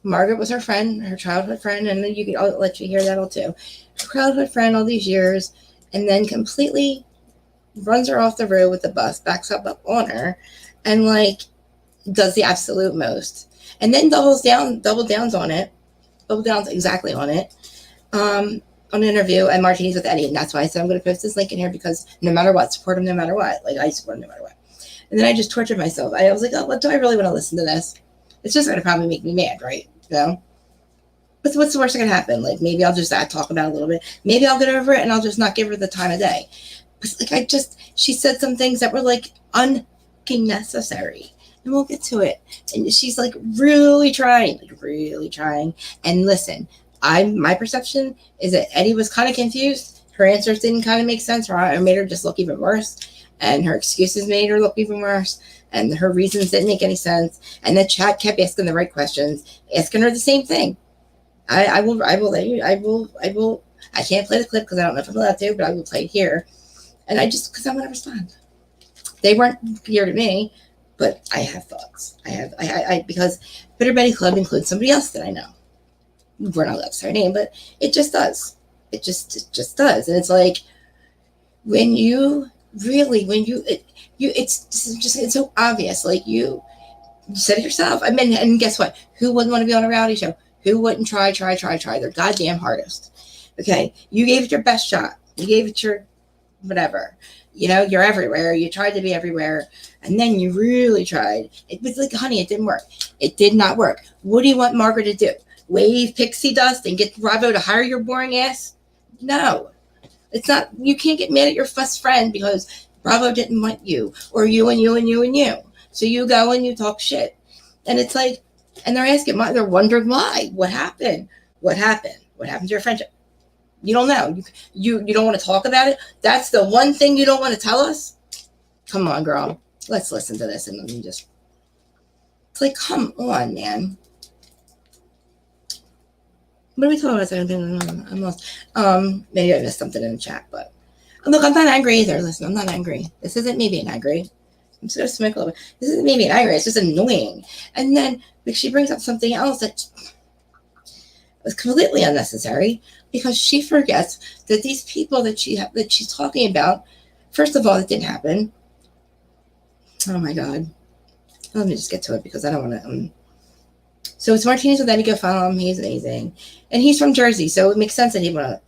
Margaret was her friend, her childhood friend, and then I'll let you hear that all too. Her childhood friend all these years, and then completely runs her off the road with the bus, backs up on her, and like does the absolute most. And then double downs exactly on it, on an interview at Marteanis with Eddie. And that's why I said I'm going to post this link in here because no matter what, support him no matter what. Like I support him no matter what. And then I just tortured myself. I was like, oh, what do I really want to listen to this? It's just going to probably make me mad, right? What's the worst that can happen? Like maybe I'll just talk about it a little bit. Maybe I'll get over it and I'll just not give her the time of day. But like she said some things that were like unnecessary. And we'll get to it. And she's like really trying. And listen, my perception is that Eddie was kind of confused. Her answers didn't kind of make sense. It made her just look even worse. And her excuses made her look even worse. And her reasons didn't make any sense. And the chat kept asking the right questions, asking her the same thing. I will let you. I will. I can't play the clip because I don't know if I'm allowed to, but I will play it here. And because I want to respond. They weren't clear to me, but I have thoughts. Because Bitter Betty Club includes somebody else that I know. We're not allowed to say her name, but it just does. It just does. And it's like, it's so obvious. Like you said it yourself. I mean, and guess what? Who wouldn't want to be on a reality show? Who wouldn't try their goddamn hardest? Okay. You gave it your best shot. You gave it your whatever. You're everywhere. You tried to be everywhere. And then you really tried. It was like, honey, it didn't work. It did not work. What do you want Margaret to do? Wave pixie dust and get Bravo to hire your boring ass? No. It's not. You can't get mad at your best friend because Bravo didn't want you, or you and you and you and you. So you go and you talk shit. And it's like, and they're wondering why. What happened? What happened to your friendship? You don't know. You don't want to talk about it? That's the one thing you don't want to tell us? Come on, girl. Let's listen to this and let me just. It's like, come on, man. What are we talking about? I'm lost. Maybe I missed something in the chat, but look, I'm not angry either. Listen, I'm not angry. This isn't me being angry. I'm just gonna smoke a little bit. This isn't me being angry. It's just annoying. And then she brings up something else that was completely unnecessary because she forgets that these people that she's talking about, first of all, it didn't happen. Oh my God. Let me just get to it because I don't want to. So it's Marteanis with Eddie. Go follow him. He's amazing. And he's from Jersey, so it makes sense that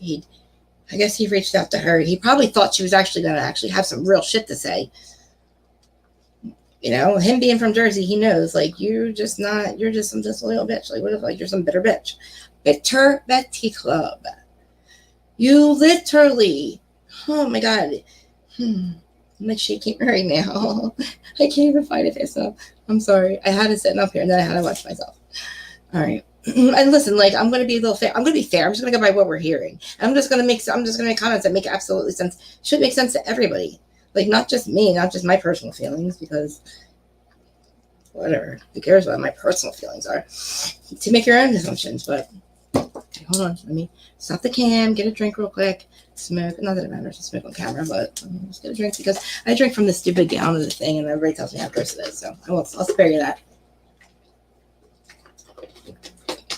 I guess he reached out to her. He probably thought she was actually going to have some real shit to say. Him being from Jersey, he knows, like, you're just some little bitch. Like, what if, like, you're some bitter bitch? Bitter Betty Club. You literally, oh my God. I'm like shaking right now. I can't even find it fast enough. I'm sorry. I had it sitting up here and then I had to watch myself. All right. And listen, like, I'm going to be a little fair. I'm going to be fair. I'm just going to go by what we're hearing. And I'm just going to make comments that make absolutely sense. Should make sense to everybody. Like, not just me, not just my personal feelings, because whatever. Who cares what my personal feelings are? To make your own assumptions. But okay, hold on. Let me stop the cam, get a drink real quick, smoke. Not that it matters to smoke on camera, but just get a drink because I drink from the stupid gallon of the thing and everybody tells me how gross it is. So I'll spare you that.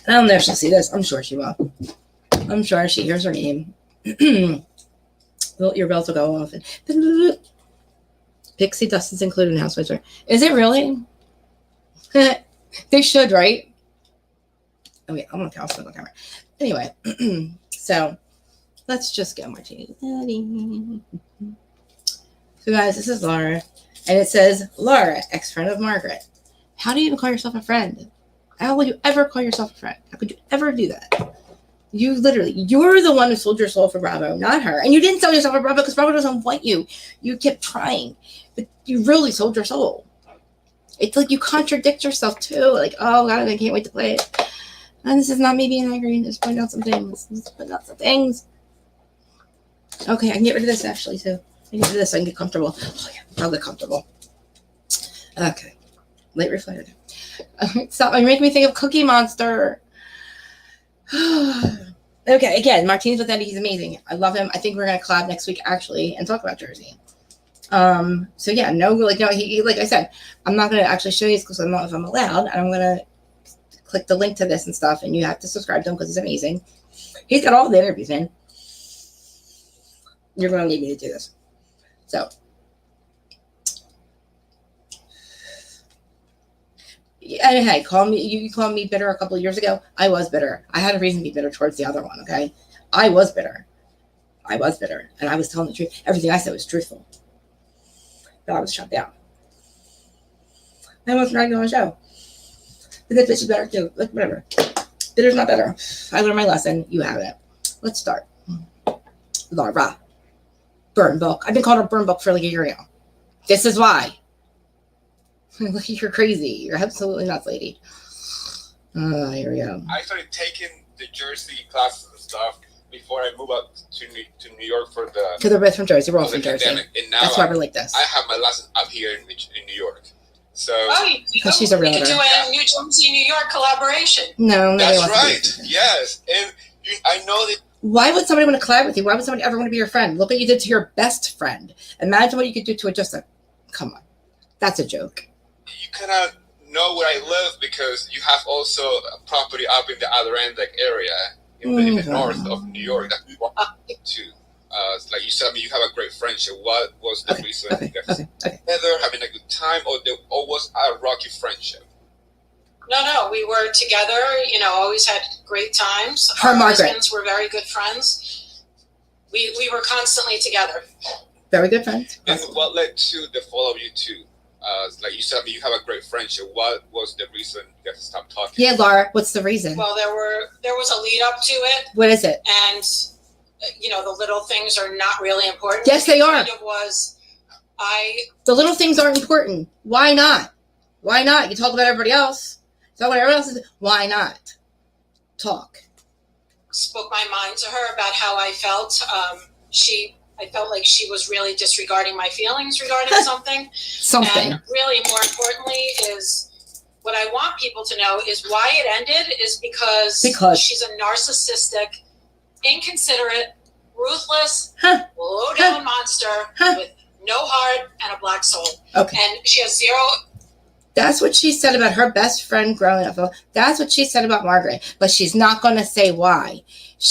I don't know if she'll see this. I'm sure she will. I'm sure she hears her name. Little earbells will go off. And pixie dust is included in Housewives. Is it really? They should, right? Oh, wait. I'm going to smoke on camera. Anyway, so let's just go Marteanis. So, guys, this is Laura. And it says, Laura, ex-friend of Margaret. How do you even call yourself a friend? How would you ever call yourself a friend? How could you ever do that? You're the one who sold your soul for Bravo, not her. And you didn't sell yourself for Bravo because Bravo doesn't want you. You kept trying, but you really sold your soul. It's like you contradict yourself too. Like, oh God, I can't wait to play it. And this is not me being angry. Just pointing out some things. Okay, I can get rid of this actually too. I can get rid of this so I can get comfortable. Oh yeah, I'll get comfortable. Okay, late reflector. Stop! You make me think of Cookie Monster. Okay, again, Marteanis with Eddie. He's amazing. I love him. I think we're gonna collab next week actually and talk about Jersey. So yeah, he like I said, I'm not gonna actually show you because I don't know if I'm allowed, and I'm gonna click the link to this and stuff, and you have to subscribe to him because he's amazing. He's got all the interviews, man. You're gonna need me to do this. So and hey, you called me bitter a couple of years ago. I was bitter. I had a reason to be bitter towards the other one, okay? I was bitter. And I was telling the truth. Everything I said was truthful. But I was shut down. I wasn't trying to go on a show. But this bitch is better too. Like, whatever. Bitter's not better. I learned my lesson. You have it. Let's start. Laura. Burn book. I've been calling her burn book for like a year now. This is why. You're crazy. You're absolutely nuts, lady. Oh, here we go. I started taking the Jersey classes and stuff before I moved out to New York for the. Because they're both from Jersey. We're all from Jersey. And now that's why we're like this. I have my lessons up here in New York. So. Because she's a realtor. You could do a New Jersey, New York collaboration. No, that's right. Yes, and I know that. Why would somebody want to collab with you? Why would somebody ever want to be your friend? Look what you did to your best friend. Imagine what you could do to come on. That's a joke. You cannot know where I live because you have also a property up in the other end area in the north of New York that we want to. Like you said, I mean, you have a great friendship. What was the reason you guys together, having a good time, or was a rocky friendship? No, we were together, always had great times. Our husbands were very good friends. We were constantly together. Very good friends. And what led to the fall of you two? Like you said, I mean, you have a great friendship. What was the reason you guys stopped talking? Yeah, Laura, what's the reason? Well, there was a lead up to it. What is it? And, the little things are not really important. Yes, they are. The little things aren't important. Why not? Why not? You talk about everybody else. Talk about everyone else. Why not? Talk. Spoke my mind to her about how I felt. I felt like she was really disregarding my feelings regarding something. And really, more importantly, is what I want people to know is why it ended is because she's a narcissistic, inconsiderate, ruthless, low-down monster with no heart and a black soul. Okay. And she has zero. That's what she said about her best friend growing up. That's what she said about Margaret. But she's not going to say why.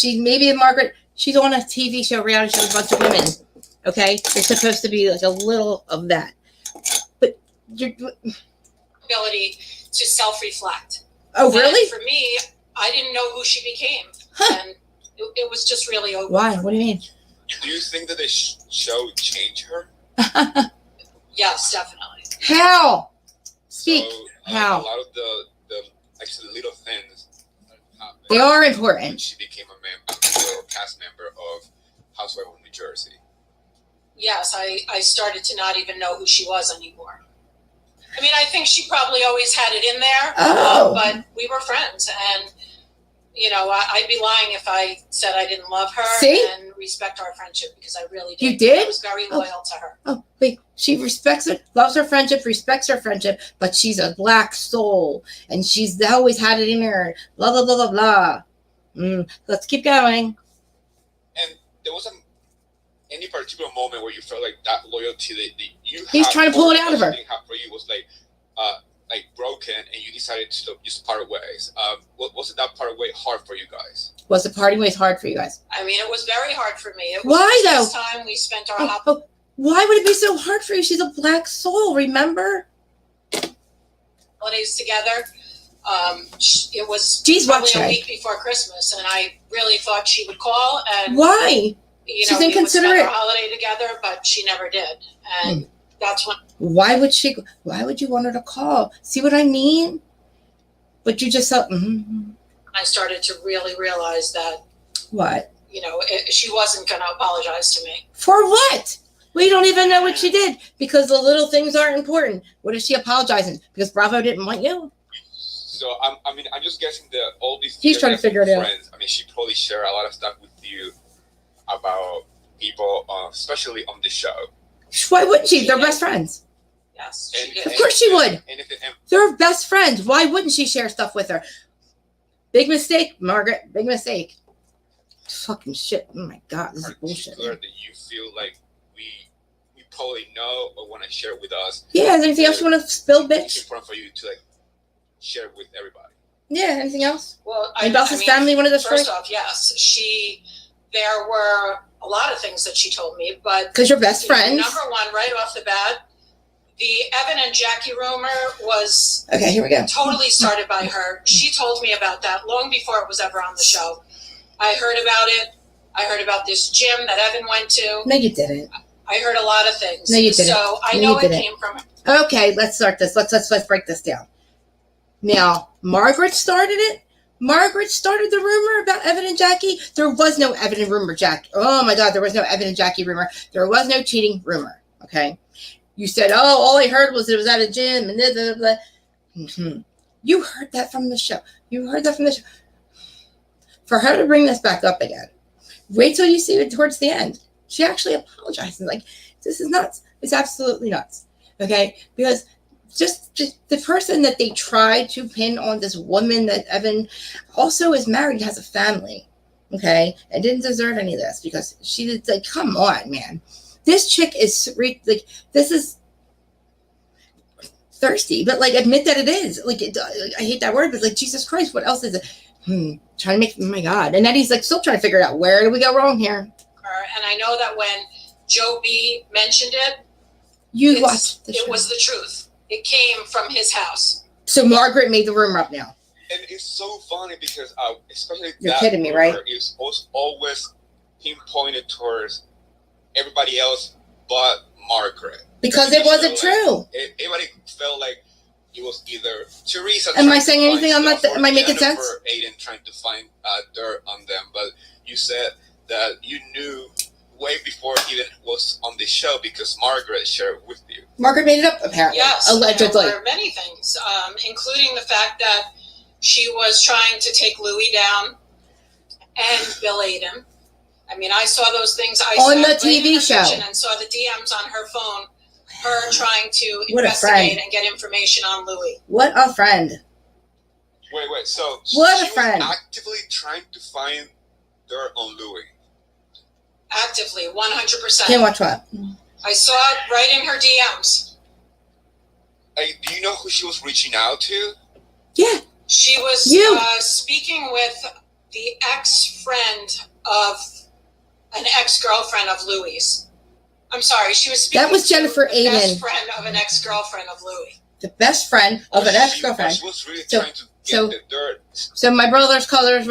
Margaret, she's on a TV show, reality show with a bunch of women. Okay? There's supposed to be like a little of that. But your ability to self-reflect. Oh, really? And for me, I didn't know who she became. And it was just really over. Why? What do you mean? Do you think that the show changed her? Yes, definitely. How? Speak. So, how? A lot of the actually little things they are important. She became a member or cast member of Housewives of New Jersey. Yes, I started to not even know who she was anymore. I mean, I think she probably always had it in there, but we were friends, and I'd be lying if I said I didn't love her and respect our friendship, because I really did. You did? I was very loyal to her. Oh, wait. She respects it, loves her friendship, respects her friendship, but she's a black soul, and she's always had it in her. Blah, blah, blah, blah, blah. Let's keep going. And there wasn't any particular moment where you felt like that loyalty that you He's trying to pull it out of her. For you was like broken, and you decided to just part ways. Wasn't that part way hard for you guys? Was the parting ways hard for you guys? I mean, it was very hard for me. It was Why the though? first time we spent our why would it be so hard for you? She's a black soul, remember? holidays together. It was probably a week before Christmas, and I really thought she would call. And why? She's inconsiderate. We would spend our holiday together, but she never did, and that's when. Why would you want her to call? See what I mean? But you just thought. I started to really realize that. What? She wasn't going to apologize to me. For what? We don't even know what she did, because the little things aren't important. What is she apologizing? Because Bravo didn't want you? So I'm just guessing that all these. He's trying to figure it out. I mean, she probably shared a lot of stuff with you about people, especially on the show. Why wouldn't she? They're best friends. Yes, she did. Of course she would. They're best friends. Why wouldn't she share stuff with her? Big mistake, Margaret. Big mistake. Fucking shit. Oh my God, this is bullshit. That you feel like we probably know or want to share with us. Yeah, is there anything else you want to spill, bitch? It's important for you to share with everybody. Yeah, anything else? Well, else's family wanted this first off, yes. There were a lot of things that she told me, but because you're best friends. Number one, right off the bat, the Evan and Jackie rumor was here we go. Totally started by her. She told me about that long before it was ever on the show. I heard about it. I heard about this gym that Evan went to. No, you didn't. I heard a lot of things. No, you didn't. So I know it came from her. Okay, let's start this. Let's break this down. Now, Margaret started it, Margaret started the rumor about Evan and Jackie. There was no Evan and rumor, Jackie. Oh my God, there was no Evan and Jackie rumor. There was no cheating rumor. Okay. You said, oh, all I heard was it was at a gym and blah, blah, blah. Mm-hmm. You heard that from the show. For her to bring this back up again, wait till you see it towards the end. She actually apologized. Like, this is nuts. It's absolutely nuts. Okay? Because just the person that they tried to pin on this woman that Evan also is married, has a family, okay, and didn't deserve any of this because she did, like, come on, man. This chick is like, this is thirsty, but like, admit that it is. Like, I hate that word, but like, Jesus Christ, what else is it? Trying to make, oh my God. And then he's like still trying to figure it out. Where did we go wrong here? And I know that when Joe B mentioned it, you watched the show. It was the truth. It came from his house. So Margaret made the rumor up now. And it's so funny because especially you're kidding me, right? Is always pinpointed towards everybody else but Margaret. Because it wasn't true. Everybody felt like it was either Teresa. Am I saying anything? Am I making sense? Aiden trying to find dirt on them, but you said that you knew way before it even was on the show because Margaret shared it with you. Margaret made it up, apparently. Yes, allegedly. There were many things, including the fact that she was trying to take Louis down and Bill Aiden. I mean, I saw those things. I on the TV show and saw the DMs on her phone. Her trying to investigate and get information on Louis. What a friend. Wait. So what a friend. Was actively trying to find dirt on Louis. Actively, 100%. Can't watch what? I saw it right in her DMs. Do you know who she was reaching out to? Yeah. She was speaking with the ex-friend of an ex-girlfriend of Louis'. I'm sorry, she was speaking. That was Jennifer Aiden. The best friend of an ex-girlfriend of Louis. The best friend of an ex-girlfriend. She was really trying to get the dirt. So my brother's colors,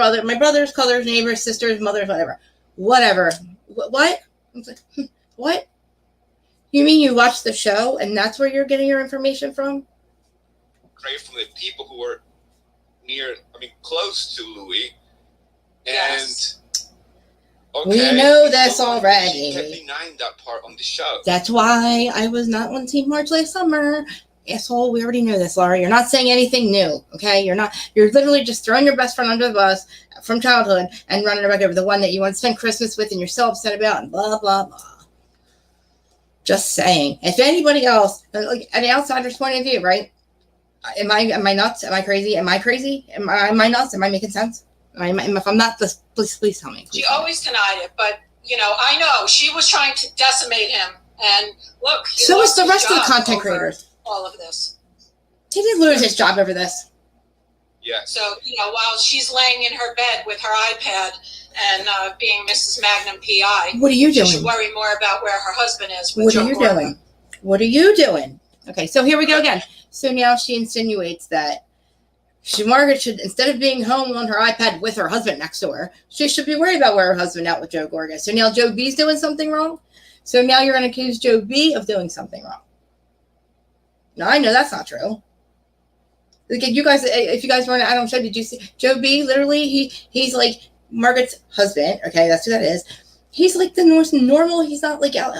neighbors, sisters, mothers, whatever. What? What? You mean you watched the show and that's where you're getting your information from? Right, from the people who were close to Louis. And yes. Okay, we know this already. She kept denying that part on the show. That's why I was not on Team March last summer. Asshole, we already know this, Laura. You're not saying anything new, okay? You're literally just throwing your best friend under the bus from childhood and running her back over the one that you want to spend Christmas with and you're so upset about and blah, blah, blah. Just saying. If anybody else, like an outsider's point of view, right? Am I nuts? Am I crazy? Am I crazy? Am I nuts? Am I making sense? If I'm not, please tell me. She always denied it, but I know she was trying to decimate him. And look, so was the rest of the content creators. All of this. He didn't lose his job over this. Yeah. So while she's laying in her bed with her iPad and being Mrs. Magnum PI, what are you doing? She should worry more about where her husband is. With what Joe are you Gordon. doing? What are you doing? Okay, so here we go again. So now she insinuates that Margaret should, instead of being home on her iPad with her husband next to her, she should be worried about where her husband out with Joe Gorga. So now Joe B's doing something wrong. So now you're going to accuse Joe B of doing something wrong. No, I know that's not true. Like, you guys, if you guys weren't at Adam Show, did you see Joe B? Literally, he's like Margaret's husband. Okay, that's who that is. He's like the most normal. He's not like out.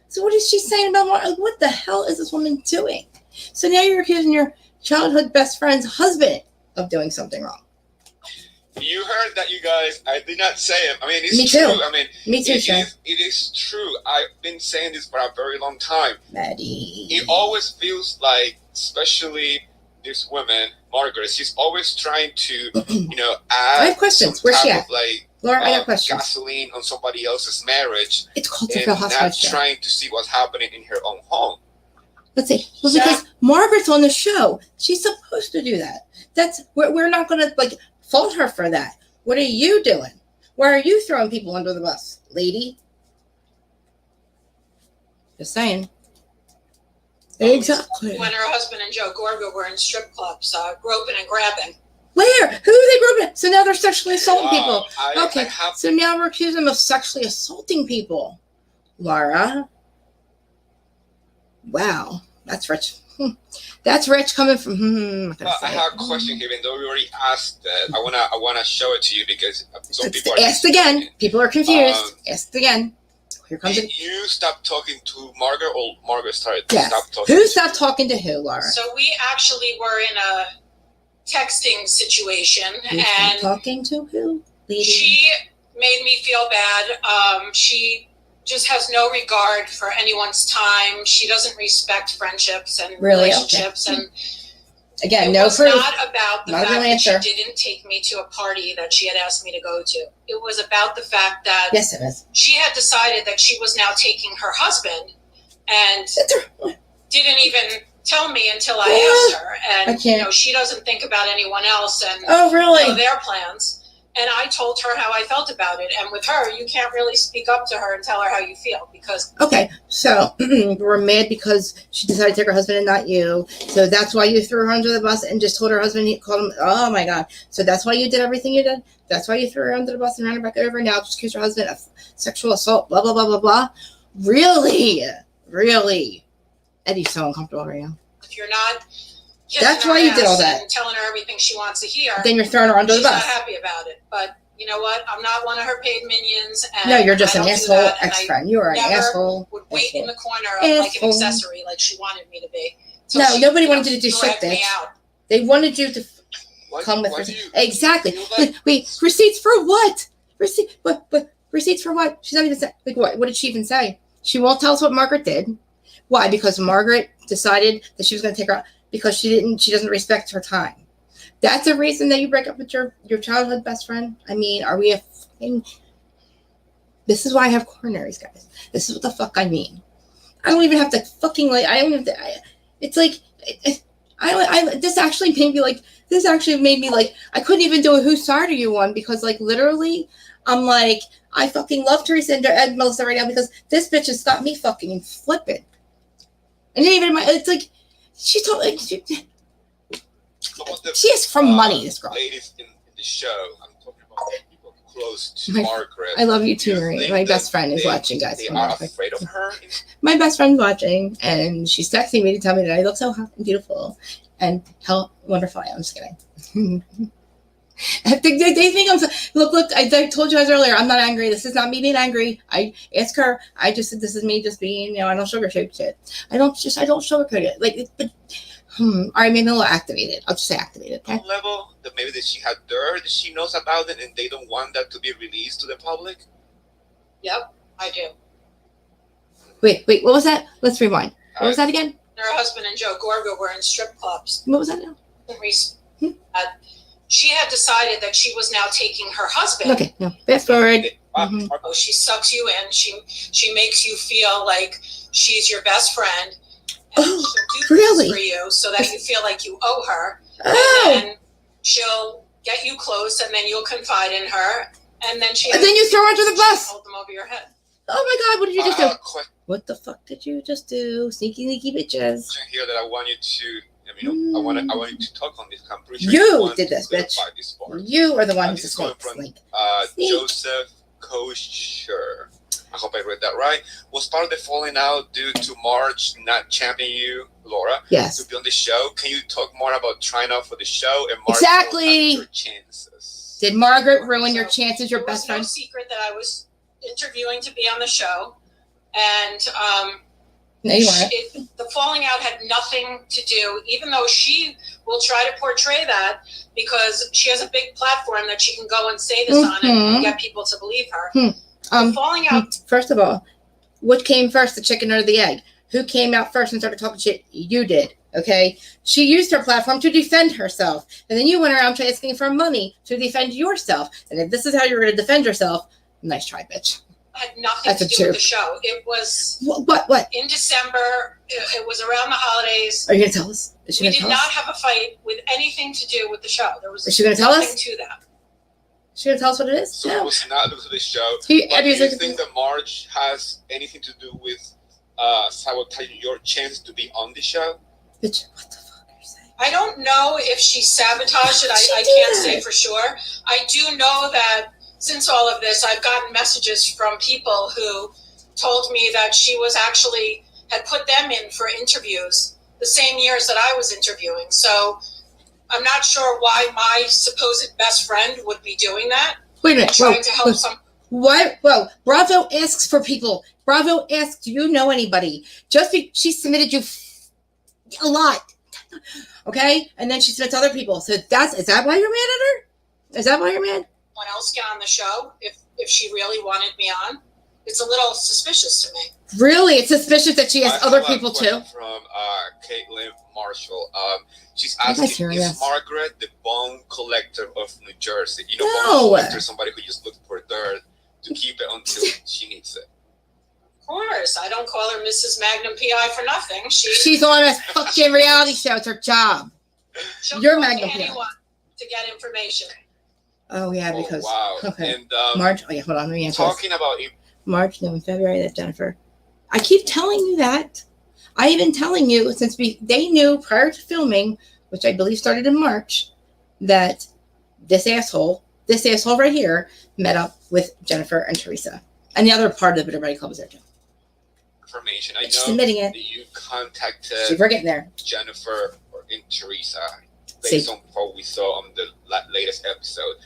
So what is she saying about Margaret? Like, what the hell is this woman doing? So now you're accusing your childhood best friend's husband of doing something wrong. You heard that, you guys. I did not say it. I mean, it's Me true. Too. I mean, Me too, it is true. I've been saying this for a very long time. Maddie. It always feels like, especially this woman, Margaret, she's always trying to, add I have questions. Where's she at? Laura, I got questions. Gasoline on somebody else's marriage. It's called the Real Housewives show. Trying to see what's happening in her own home. Let's see. Well, because Margaret's on the show, she's supposed to do that. We're not going to fault her for that. What are you doing? Why are you throwing people under the bus, lady? Just saying. Exactly. When her husband and Joe Gorga were in strip clubs, groping and grabbing. Where? Who are they groping? So now they're sexually assaulting people. Okay. So now we're accusing them of sexually assaulting people. Laura. Wow. That's rich. That's rich coming from. I have a question, even though we already asked that. I wanna show it to you because some people are asked again. People are confused. Asked again. Here comes it. You stopped talking to Margaret, or Margaret started yes. Stop talking? Who stopped talking to who, Laura? So we actually were in a texting situation, and talking to who? Lady? She made me feel bad. She just has no regard for anyone's time. She doesn't respect friendships and relationships. Okay. And again, it no was proof. Not about the not fact that she didn't take me to a party that she had asked me to go to. It was about the fact that yes, it is. She had decided that she was now taking her husband, and didn't even tell me until I asked her. And she doesn't think about anyone else and their plans. And I told her how I felt about it. And with her, you can't really speak up to her and tell her how you feel because... Okay, so we're mad because she decided to take her husband and not you. So that's why you threw her under the bus and just told her husband, he called him, oh my God. So that's why you did everything you did? That's why you threw her under the bus and ran her back over and now just accused her husband of sexual assault, blah, blah, blah, blah, blah. Really? Really? Eddie's so uncomfortable right now. If you're not... That's why you did all that. And telling her everything she wants to hear. Then you're throwing her under the bus. She's not happy about it. But you know what? I'm not one of her paid minions. And no, you're just an asshole ex-friend. You are an asshole. Would wait in the corner like an accessory, like she wanted me to be. No, nobody wanted you to do shit, bitch. They wanted you to come with receipts. Exactly. Wait, receipts for what? Receipts for what? She's not even saying. Like what? What did she even say? She won't tell us what Margaret did. Why? Because Margaret decided that she was going to take her. Because she doesn't respect her time. That's a reason that you break up with your childhood best friend. I mean, are we this is why I have coronaries, guys. This is what the fuck I mean. I don't even have to fucking it's like, this actually made me like, I couldn't even do a whose side are you on because like literally, I'm like, I fucking love Teresa and Melissa right now because this bitch has got me fucking flipping. And even it's like, she told like she is from money. This girl. Ladies in the show, I'm talking about people close to Margaret. I love you too, Marie. My best friend is watching, guys. They are afraid of her. My best friend's watching, and she's texting me to tell me that I look so hot and beautiful, and how wonderful I am. I'm just kidding. They think I'm so, look. I told you guys earlier. I'm not angry. This is not me being angry. I ask her. I just said this is me just being. I don't sugarcoat shit. I don't sugarcoat it. Like, but all right, maybe a little activated. I'll just say activated. Okay? Level that maybe that she had dirt that she knows about it, and they don't want that to be released to the public. Yep, I do. Wait. What was that? Let's rewind. What was that again? Her husband and Joe Gorga were in strip clubs. What was that now? She had decided that she was now taking her husband. Okay, no. Fast forward. Mm-hmm. Oh, she sucks you in. She makes you feel like she's your best friend. And she'll do things for you so that you feel like you owe her. Oh. And then she'll get you close, and then you'll confide in her. And then you throw her under the bus. Hold them over your head. Oh my God! What did you just do? What the fuck did you just do? Sneaky bitches. Here that I want you to. I want you to talk on this. I'm pretty sure you did this, bitch. You are the one who's a snake. From Joseph Kosher. I hope I read that right. Was part of the falling out due to Marge not championing you, Laura? Yes. To be on the show. Can you talk more about trying out for the show and Marge exactly your chances? Did Margaret ruin your chances? Your best friend? No secret that I was interviewing to be on the show, and no, you weren't. The falling out had nothing to do, even though she will try to portray that because she has a big platform that she can go and say this on and get people to believe her. Falling out. First of all, what came first, the chicken or the egg? Who came out first and started talking shit? You did. Okay? She used her platform to defend herself. And then you went around asking for money to defend yourself. And if this is how you're going to defend yourself, nice try, bitch. Had nothing to do with the show. It was what? In December. It was around the holidays. Are you going to tell us? We did not have a fight with anything to do with the show. There was Is she going to tell us? Nothing to that. Is she going to tell us what it is? So no. It was not due to the show. Do you think that Marge has anything to do with sabotaging your chance to be on the show? Bitch, what the fuck are you saying? I don't know if she sabotaged it. I can't say for sure. I do know that since all of this, I've gotten messages from people who told me that she was actually had put them in for interviews the same years that I was interviewing. So I'm not sure why my supposed best friend would be doing that. Wait a minute. Trying to help some. What? Whoa. Bravo asks for people. Bravo asks, do you know anybody? She submitted you a lot. Okay? And then she submits other people. So is that why you're mad at her? Is that why you're mad? Someone else get on the show if she really wanted me on. It's a little suspicious to me. Really? It's suspicious that she has other people too? From Caitlin Marshall. She's asking, is Margaret the bone collector of New Jersey? You know, bone collector, somebody who just looks for dirt to keep it until she needs it. Of course. I don't call her Mrs. Magnum PI for nothing. She's on a fucking reality show. It's her job. You're Magnum PI. To get information. Oh, yeah, because... wow. Okay. And, March... Oh, yeah, hold on. Let me answer talking about... March, no, in February, that Jennifer. I keep telling you that. I've been telling you since they knew prior to filming, which I believe started in March, that this asshole right here, met up with Jennifer and Teresa. And the other part of the Everybody Club was there too. Information. I know submitting it. That you contacted we're getting there. Jennifer and Teresa based on what we saw on the latest episode.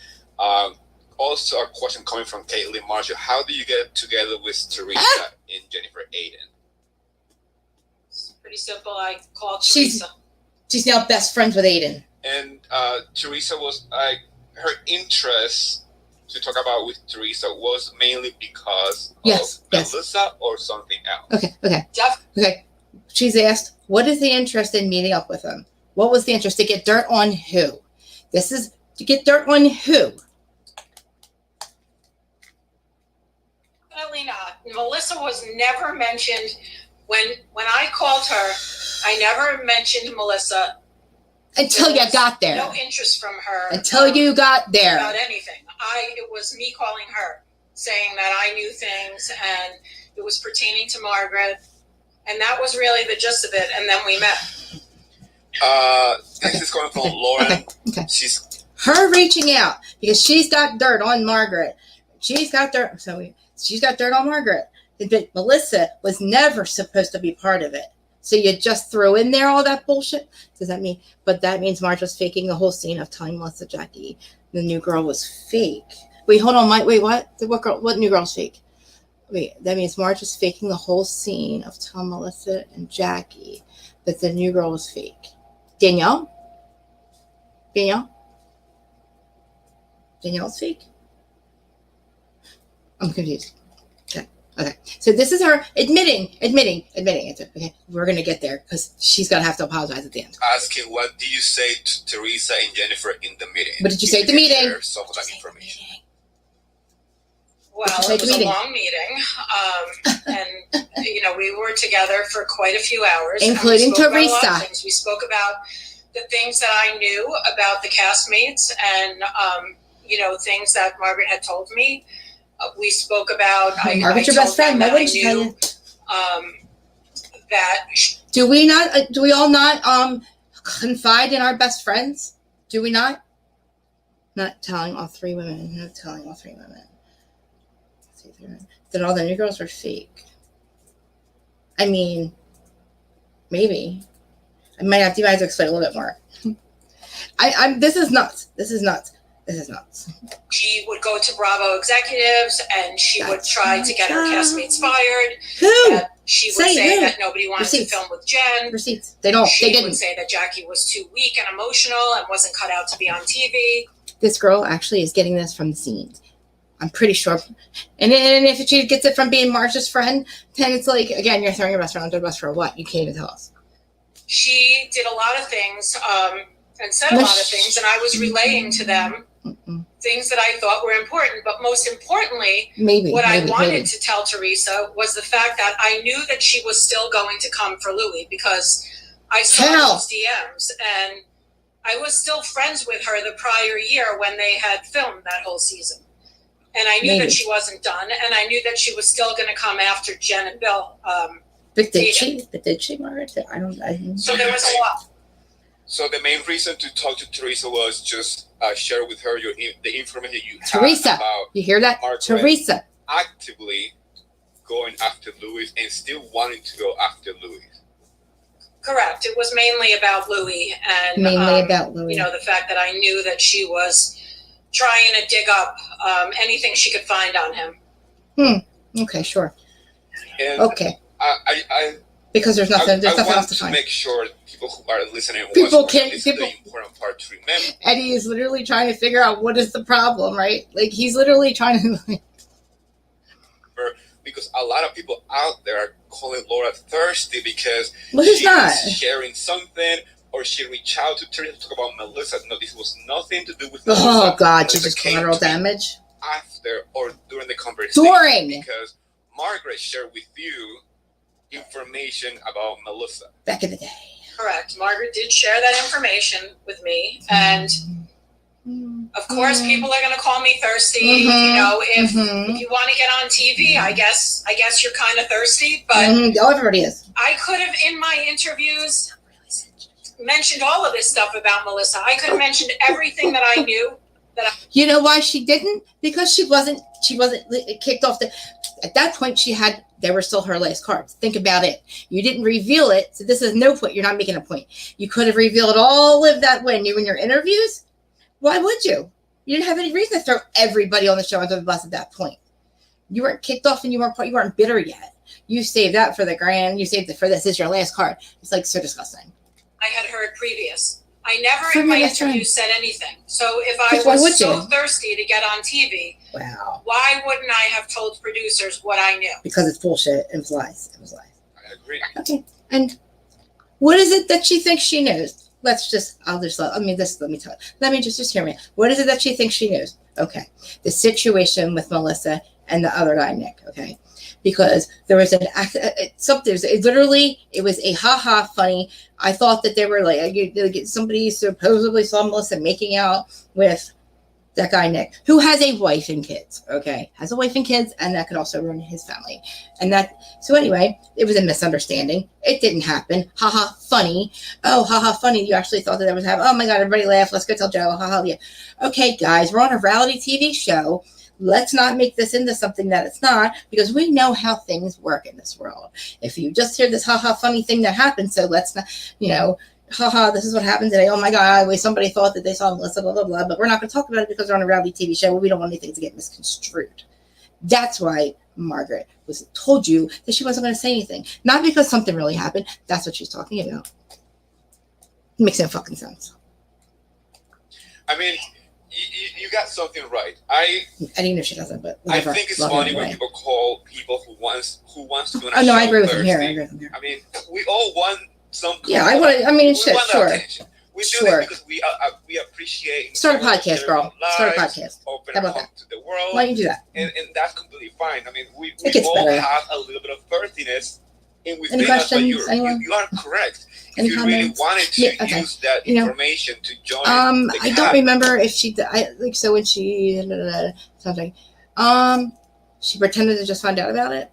Also, a question coming from Caitlin Marshall. How do you get together with Teresa and Jennifer Aiden? It's pretty simple. I called Teresa. She's now best friends with Aiden. And Teresa was her interest to talk about with Teresa was mainly because of Melissa or something else. Okay. She's asked, what is the interest in meeting up with him? What was the interest? To get dirt on who? This is to get dirt on who? Definitely not. Melissa was never mentioned. When I called her, I never mentioned Melissa. Until you got there. No interest from her. Until you got there. About anything. It was me calling her, saying that I knew things, and it was pertaining to Margaret. And that was really the gist of it. And then we met. This is coming from Lauren. Okay. Her reaching out because she's got dirt on Margaret. She's got dirt on Margaret. But Melissa was never supposed to be part of it. So you just threw in there all that bullshit? Does that mean? But that means Marge was faking the whole scene of telling Melissa Jackie the new girl was fake. Wait, hold on. Wait, what? What new girl's fake? Wait, that means Marge was faking the whole scene of telling Melissa and Jackie that the new girl was fake. Danielle's fake? I'm confused. Okay. So this is her admitting it. Okay. We're going to get there because she's going to have to apologize at the end. Asking, what do you say to Teresa and Jennifer in the meeting? What did you say at the meeting? Share some of that information. Well, it was a long meeting. And, we were together for quite a few hours. Including Teresa. We spoke about the things that I knew about the castmates and, things that Margaret had told me. We spoke about. Margaret's your best friend. Why wouldn't she tell you? That. Do we all not confide in our best friends? Do we not? Not telling all three women. That all the new girls were fake. I mean, maybe. I might have to explain a little bit more. This is nuts. She would go to Bravo executives and she would try to get her castmates fired. Who? She would say that nobody wanted to film with Jen. Receipts. They didn't. She would say that Jackie was too weak and emotional and wasn't cut out to be on TV. This girl actually is getting this from the scenes. I'm pretty sure. And if she gets it from being Marge's friend, then it's like, again, you're throwing your best friend under the bus for what? You can't even tell us. She did a lot of things and said a lot of things, and I was relaying to them things that I thought were important. But most importantly, I wanted to tell Teresa was the fact that I knew that she was still going to come for Louis because I saw those DMs, and I was still friends with her the prior year when they had filmed that whole season. And I knew that she wasn't done, and I knew that she was still going to come after Jen and Bill. But did she, Margaret? I don't. So there was a lot. So the main reason to talk to Teresa was just share with her the information you had about you hear that? Margaret Teresa actively going after Louis and still wanting to go after Louis. Correct. It was mainly about Louis and the fact that I knew that she was trying to dig up anything she could find on him. Okay, sure. And okay. Because there's nothing else to find. Make sure people who are listening the important part to remember. Eddie is literally trying to figure out what is the problem, right? Like, he's literally trying to because a lot of people out there are calling Laura thirsty because she's sharing something, or she reached out to Terry to talk about Melissa. No, this was nothing to do with Melissa. Oh God, she just collateral damage after or during the conversation. Because Margaret shared with you information about Melissa back in the day. Correct. Margaret did share that information with me, and of course, people are going to call me thirsty. If you want to get on TV, I guess you're kind of thirsty. But everybody is. I could have, in my interviews, mentioned all of this stuff about Melissa. I could have mentioned everything that I knew. You know why she didn't? Because she wasn't kicked off at that point. They were still her last cards. Think about it. You didn't reveal it, so this is no point. You're not making a point. You could have revealed all of that when you were in your interviews. Why would you? You didn't have any reason to throw everybody on the show under the bus at that point. You weren't kicked off and you weren't bitter yet. You saved that for the grand. You saved it for this. This is your last card. It's like so disgusting. I had heard previous. I never in my interview said anything. So if I was so thirsty to get on TV, why wouldn't I have told producers what I knew? Because it's bullshit. It was lies. I agree. Okay. And what is it that she thinks she knows? Let me just hear me. What is it that she thinks she knows? Okay. The situation with Melissa and the other guy, Nick. Okay. Because there was it was a haha funny. I thought that they were like somebody supposedly saw Melissa making out with that guy, Nick, who has a wife and kids. Okay. Has a wife and kids, and that could also ruin his family. So anyway, it was a misunderstanding. It didn't happen. Haha, funny. Oh, haha, funny. You actually thought that was happening. Oh my God, everybody laugh. Let's go tell Joe. Haha, yeah. Okay, guys, we're on a reality TV show. Let's not make this into something that it's not, because we know how things work in this world. If you just hear this haha funny thing that happened, so let's not, haha, this is what happened today. Oh my God, somebody thought that they saw Melissa, blah, blah, blah. But we're not going to talk about it because we're on a reality TV show where we don't want anything to get misconstrued. That's why Margaret told you that she wasn't going to say anything. Not because something really happened. That's what she's talking about. It makes no fucking sense. I mean, you got something right. I didn't know she doesn't, but whatever. I think it's funny when people call people who wants to be on a show. Oh no, I agree with him here. I mean, we all want some. Yeah, sure. Attention. We do it because we appreciate. Start a podcast, girl. Start a podcast. Open up to the world. Why don't you do that? And that's completely fine. I mean, we all have a little bit of thirstiness. Any questions? You are correct. Any if you comments? really wanted to use that information to join. I don't remember if she did. When she something. She pretended to just find out about it.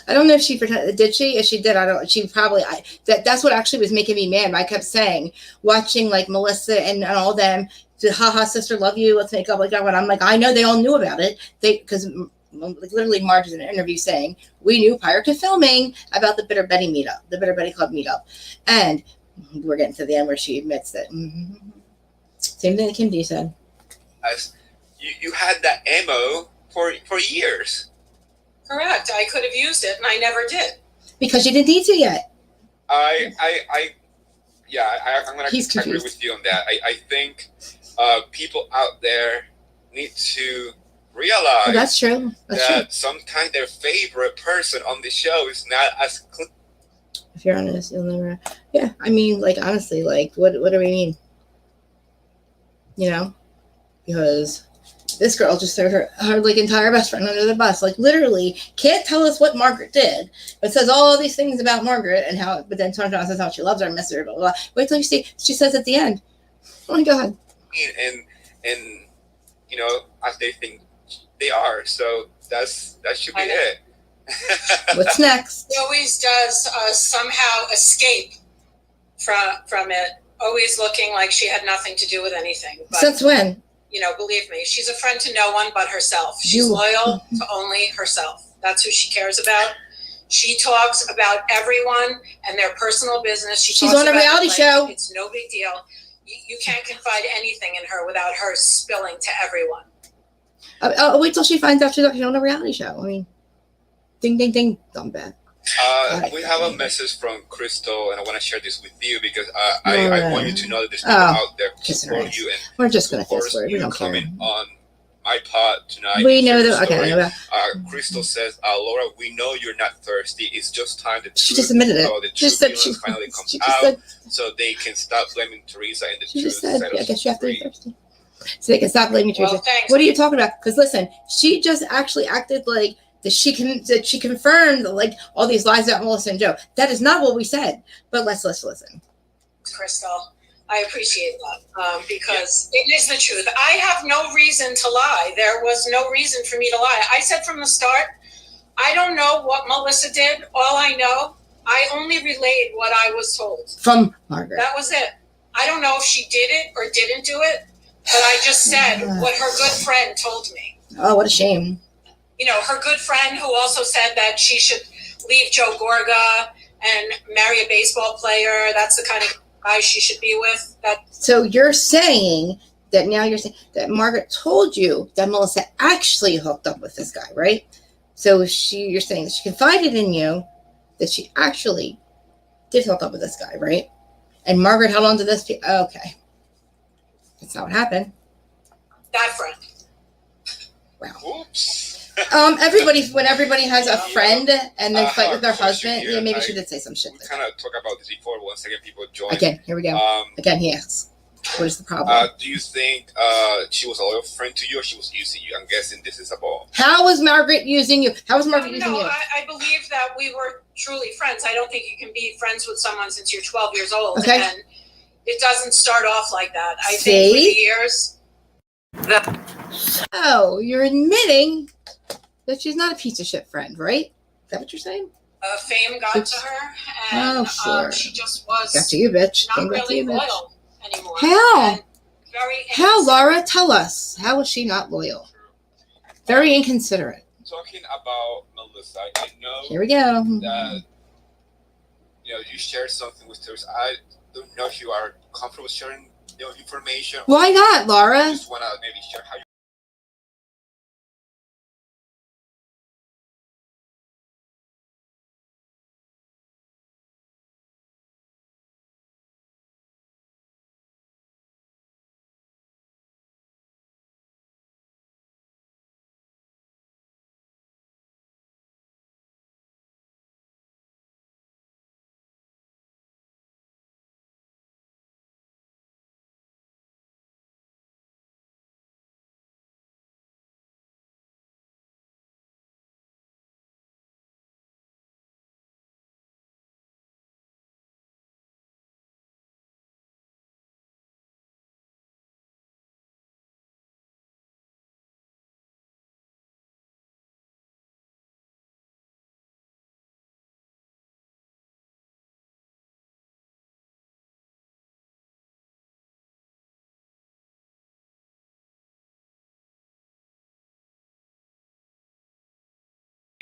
I don't know if she pretended. Did she? If she did, I don't. She probably. That's what actually was making me mad. I kept saying, watching like Melissa and all them. Haha, sister, love you. Let's make up like that one. I'm like, I know they all knew about it. Because literally Marge is in an interview saying we knew prior to filming about the Bitter Betty meetup, the Bitter Betty Club meetup, and we're getting to the end where she admits that same thing that Kim D said. You had that ammo for years. Correct. I could have used it, and I never did because you didn't need to yet. I'm gonna agree with you on that. I think people out there need to realize that's true. Sometimes their favorite person on the show is not as clean. If you're honest, you'll never. Yeah, I mean, like honestly, like what do we mean? Because this girl just threw her like entire best friend under the bus. Like literally, can't tell us what Margaret did, but says all these things about Margaret and how. But then turns around and says how she loves her, misses her, blah blah blah. Wait till you see. She says at the end, "Oh my God." And as they think. They are, so that should be it. What's next? She always does somehow escape from it, always looking like she had nothing to do with anything. But, since when? Believe me, she's a friend to no one but herself. She's loyal to only herself. That's who she cares about. She talks about everyone and their personal business. She's on a reality show. It's no big deal. You can't confide anything in her without her spilling to everyone. I'll wait till she finds out she's on a reality show. I mean, ding, ding, ding, dumb bad. We have a message from Crystal, and I want to share this with you because I want you to know that there's people out there to support you. And we're just going to fast forward. We don't care. On my pod tonight. We know that. Okay. Crystal says, Laura, we know you're not thirsty. It's just time the she just admitted it. The truth said she finally comes out, so they can stop blaming Teresa and the truth. She just said, I guess you have to be thirsty. So they can stop blaming Teresa. What are you talking about? Because listen, she just actually acted like that she confirmed like all these lies about Melissa and Joe. That is not what we said. But let's listen. Crystal, I appreciate that because it is the truth. I have no reason to lie. There was no reason for me to lie. I said from the start, I don't know what Melissa did. All I know, I only relayed what I was told. From Margaret. That was it. I don't know if she did it or didn't do it, but I just said what her good friend told me. Oh, what a shame. You know, her good friend who also said that she should leave Joe Gorga and marry a baseball player. That's the kind of guy she should be with. So you're saying that Margaret told you that Melissa actually hooked up with this guy, right? So you're saying that she confided in you that she actually did hook up with this guy, right? And Margaret held on to this. Okay. That's not what happened. That friend. Wow. Oops. When everybody has a friend and they fight with their husband, maybe she did say some shit. We kind of talk about this before. 1 second, people join. Again, here we go. Again, he asks, what is the problem? Do you think she was a loyal friend to you or she was using you? I'm guessing this is about. How was Margaret using you? How was Margaret using you? I believe that we were truly friends. I don't think you can be friends with someone since you're 12 years old. Okay. And it doesn't start off like that. I think with the years. So you're admitting that she's not a piece of shit friend, right? Is that what you're saying? Fame got to her, and sure. She just was got to you, bitch. Not really loyal anymore. How? How, Laura? Tell us. How was she not loyal? Very inconsiderate. Talking about Melissa, I know. Here we go. That you shared something with her. I don't know if you are comfortable sharing information. Why not, Laura? I just want to maybe share how you.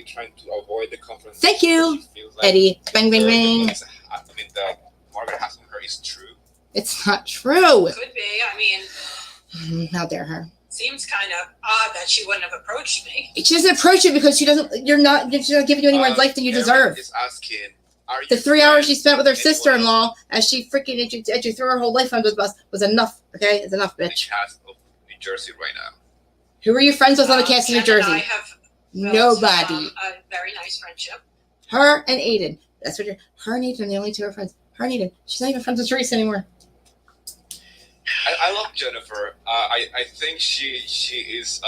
Trying to avoid the confrontation. Thank you, like Eddie. Bang, bang, bang. That Margaret has on her is true. It's not true. It could be. I mean, how dare her? Seems kind of odd that she wouldn't have approached me. She doesn't approach you because she doesn't. She's not giving you any more life than you deserve. Is asking, are you the 3 hours she spent with her sister-in-law as she freaking as you threw her whole life under the bus was enough. Okay, it's enough, bitch. The cast of New Jersey right now. Who are you friends with on the cast of New Jersey? I have nobody. A very nice friendship. Her and Aiden. That's what her and Aiden are the only two are friends. Her and Aiden. She's not even friends with Teresa anymore. I love Jennifer. I think she is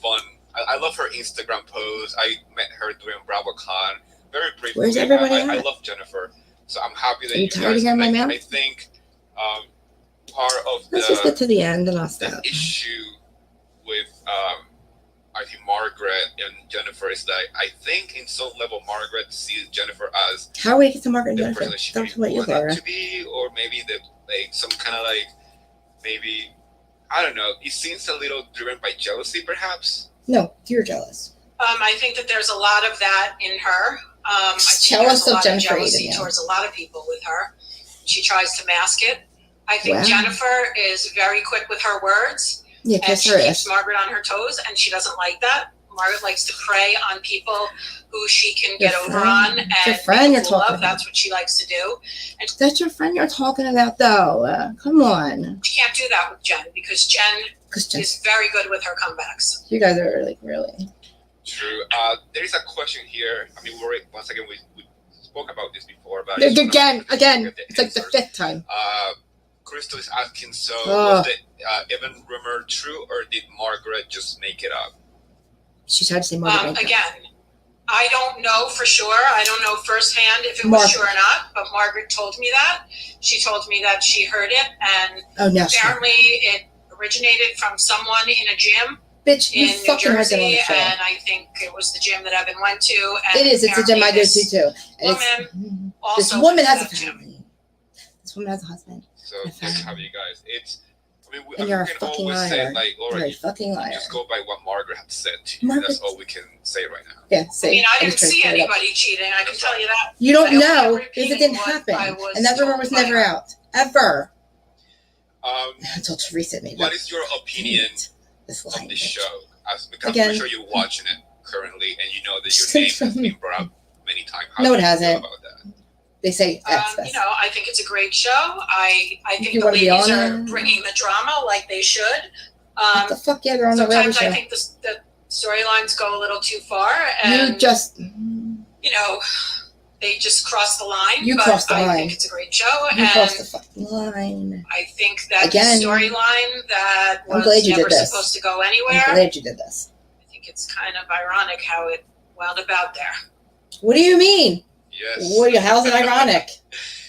fun. I love her Instagram post. I met her during BravoCon. Very briefly. Where's everybody I love Jennifer. So I'm happy that you tired of hearing my mouth? I think part of let's just get to the end and I'll stop. The issue with I think Margaret and Jennifer is that I think in some level Margaret sees Jennifer as how we get to Margaret and Jennifer. That's what you are. To be, or maybe some kind of maybe I don't know. It seems a little driven by jealousy, perhaps. No, you're jealous. I think that there's a lot of that in her. I think Jealous there's a of lot of Jennifer jealousy Aiden, yeah. towards a lot of people with her. She tries to mask it. I think Wow. Jennifer is very quick with her words, Yeah, and kiss she her keeps ass. Margaret on her toes, and she doesn't like that. Margaret likes to prey on people who she can get over on and your friend make a you're fool talking of. That's what she likes to do. And That's your friend you're talking about, though. Come on. she can't do that with Jen because Jen Because is very good with her comebacks. you guys are like really. True. There is a question here. I mean, once again, we spoke about this before, but Again, get the it's like the answers. 5th time. Crystal is asking, so was the Evan rumor true, or did Margaret just make it up? She tried to say Margaret. Again, I don't know for sure. I don't know firsthand if it was Margaret. true or not, but Margaret told me that. She told me that she heard it, and apparently it originated from someone in a gym Bitch, you in New fucking heard that on Jersey, the show. and I think it was the gym that Evan went to. And It is. It's a gym I go to, too. And This also woman has a that gym. family. This woman has a husband. So good to have you guys. I mean, And you're a we can fucking always liar. say, like, You're Laura, a fucking liar. just go by what Margaret had said to you. Margaret- That's all we can say right now. Yeah, I say. mean, I didn't just tried to see clear it up. anybody cheating. I can tell you that. You don't I don't know remember because it didn't repeating what I happen. was And that rumor told was by never her. out. Ever. Until Teresa made what that. is your opinion This of lying this bitch. show? Because Again. I'm sure you're watching it currently, and you know that your name has been brought up many times. How No, do it you feel hasn't. about that? They say X You know, I think it's a great show. I think You the wanna be ladies on are it? bringing the drama like they should. What the fuck? Yeah, they're on the reality Sometimes show. I think the storylines go a little too far, You and just. you know, they just cross the line. You but crossed the I line. think it's a great show, You crossed the and fucking line. I think that Again. the storyline that I'm was glad you never did this. supposed to go I'm anywhere. glad you did this. I think it's kind of ironic how it wound up out there. What do you mean? Yes. What? How's it ironic?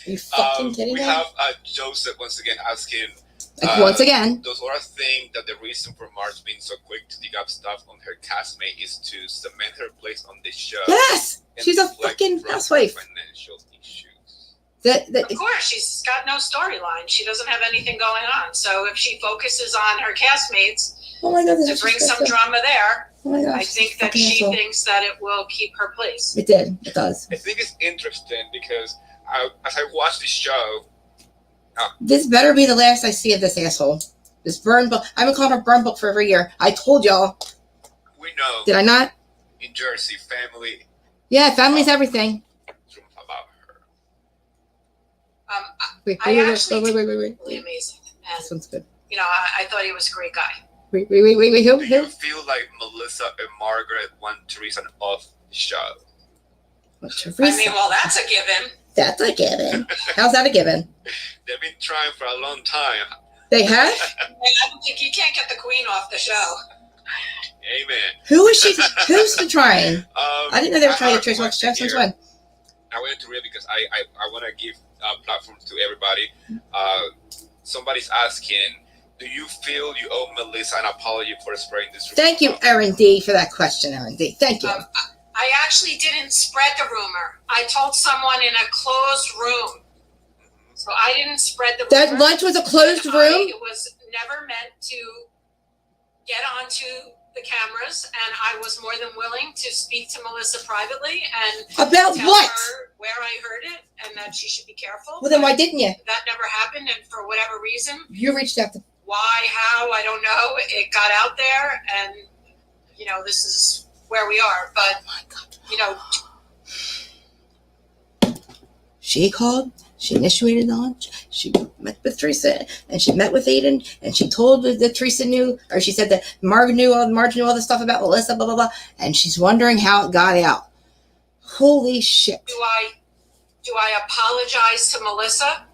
Are you fucking kidding we me? have Joseph once again asking. Once again. Does Laura think that the reason for Marge being so quick to dig up stuff on her castmate is to cement her place on this show? Yes! and She's a deflect fucking from housewife. Financial issues. Of course, she's got no storyline. She doesn't have anything going on. So if she focuses on her castmates Oh my god, this to is bring some disgusting. drama there, Oh my gosh. I think that fucking she asshole. thinks that it will keep her place. It did. It does. I think it's interesting because as I watch this show, This better be the last I see of this asshole. This burn book. I've been calling her burn book for every year. I told y'all. we know Did I not? in Jersey, family Yeah, family's everything. about her. Wait, I wait, actually wait. Really amazing. This And, one's good. you know, I thought he was a great guy. Wait. Who? Do you feel like Melissa and Margaret want Teresa off the show? Teresa. I mean, well, that's a given. That's a given. How's that a given? They've been trying for a long time. They have? And I don't think you can't get the queen off the show. Amen. Who is she? Who's the trying? I didn't know they were trying to have trace one Watch Jeff since here. when? I wanted to read because I want to give platforms to everybody. Somebody's asking, do you feel you owe Melissa an apology for spreading this rumor? Thank you, Aaron D, for that question, Aaron D. Thank you. I actually didn't spread the rumor. I told someone in a closed room. So I didn't spread the rumor. That lunch was a closed room? It was never meant to get onto the cameras, and I was more than willing to speak to Melissa privately and About tell what? her where I heard it and that she should be careful. Well, then But why didn't you? that never happened, and for whatever reason, You reached out to... why, how, I don't know, it got out there, and, you know, this is where we are. But, Oh my God. you know, She called. She initiated the lunch. She met with Teresa, and she met with Aiden, and she told that Teresa knew, or she said that Marge knew all the stuff about Melissa, blah, blah, blah, and she's wondering how it got out. Holy shit. do I apologize to Melissa?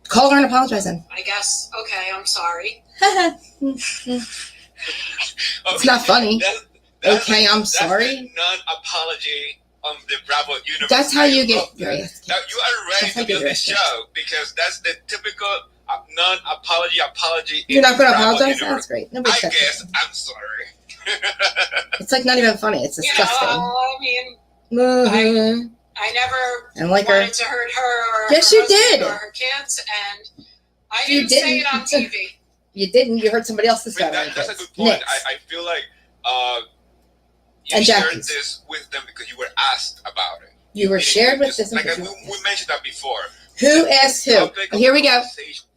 Call her and apologize then. I guess, okay, I'm sorry. It's not funny. Okay, I'm sorry. That's the non-apology on the Bravo universe. That's how you get... Now, you are ready to do this show because that's the typical non-apology apology. You're not going to Bravo apologize? universe. That's great. Nobody I said guess that. I'm sorry. It's like not even funny. It's disgusting. You know, I mean, Mhm. I never I don't like her. wanted to hurt her or Yes, her you husband did. or her kids, and I You didn't say it didn't. on TV. You didn't. You heard somebody else's I mean, family. that's a good point. Next. I feel like you And shared Jackie's. this with them because you were asked about it. You were shared with this like information. we mentioned that before. Who asked who? Oh, here we go.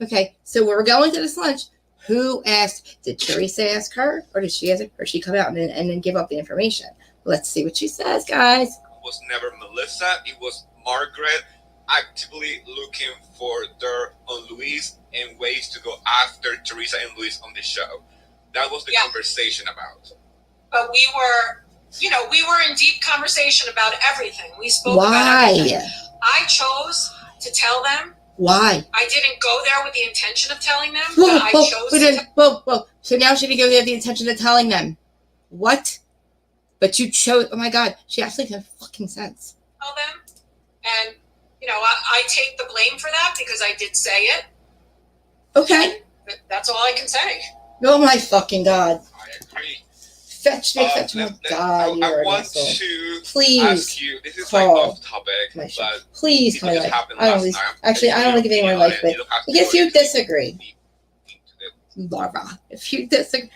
Okay, so we're going to this lunch. Who asked? Did Teresa ask her, or did she ask, or she come out and then give up the information? Let's see what she says, guys. It was never Melissa. It was Margaret actively looking for dirt on Luis and ways to go after Teresa and Luis on the show. That was the conversation about. But we were in deep conversation about everything. We spoke about everything. I chose to tell them. Why? I didn't go there with the intention of telling them, but I chose Whoa. So now she didn't go there with the intention of telling them. What? But you chose, oh my God, she actually makes fucking sense. Tell them. And, I take the blame for that because I did say it. Okay. And that's all I can say. Oh my fucking God. I agree. Fetch me. God, I want to ask you, this is like off topic, but please call my life. I don't want to give anyone life, but if you disagree, Laura, if you disagree,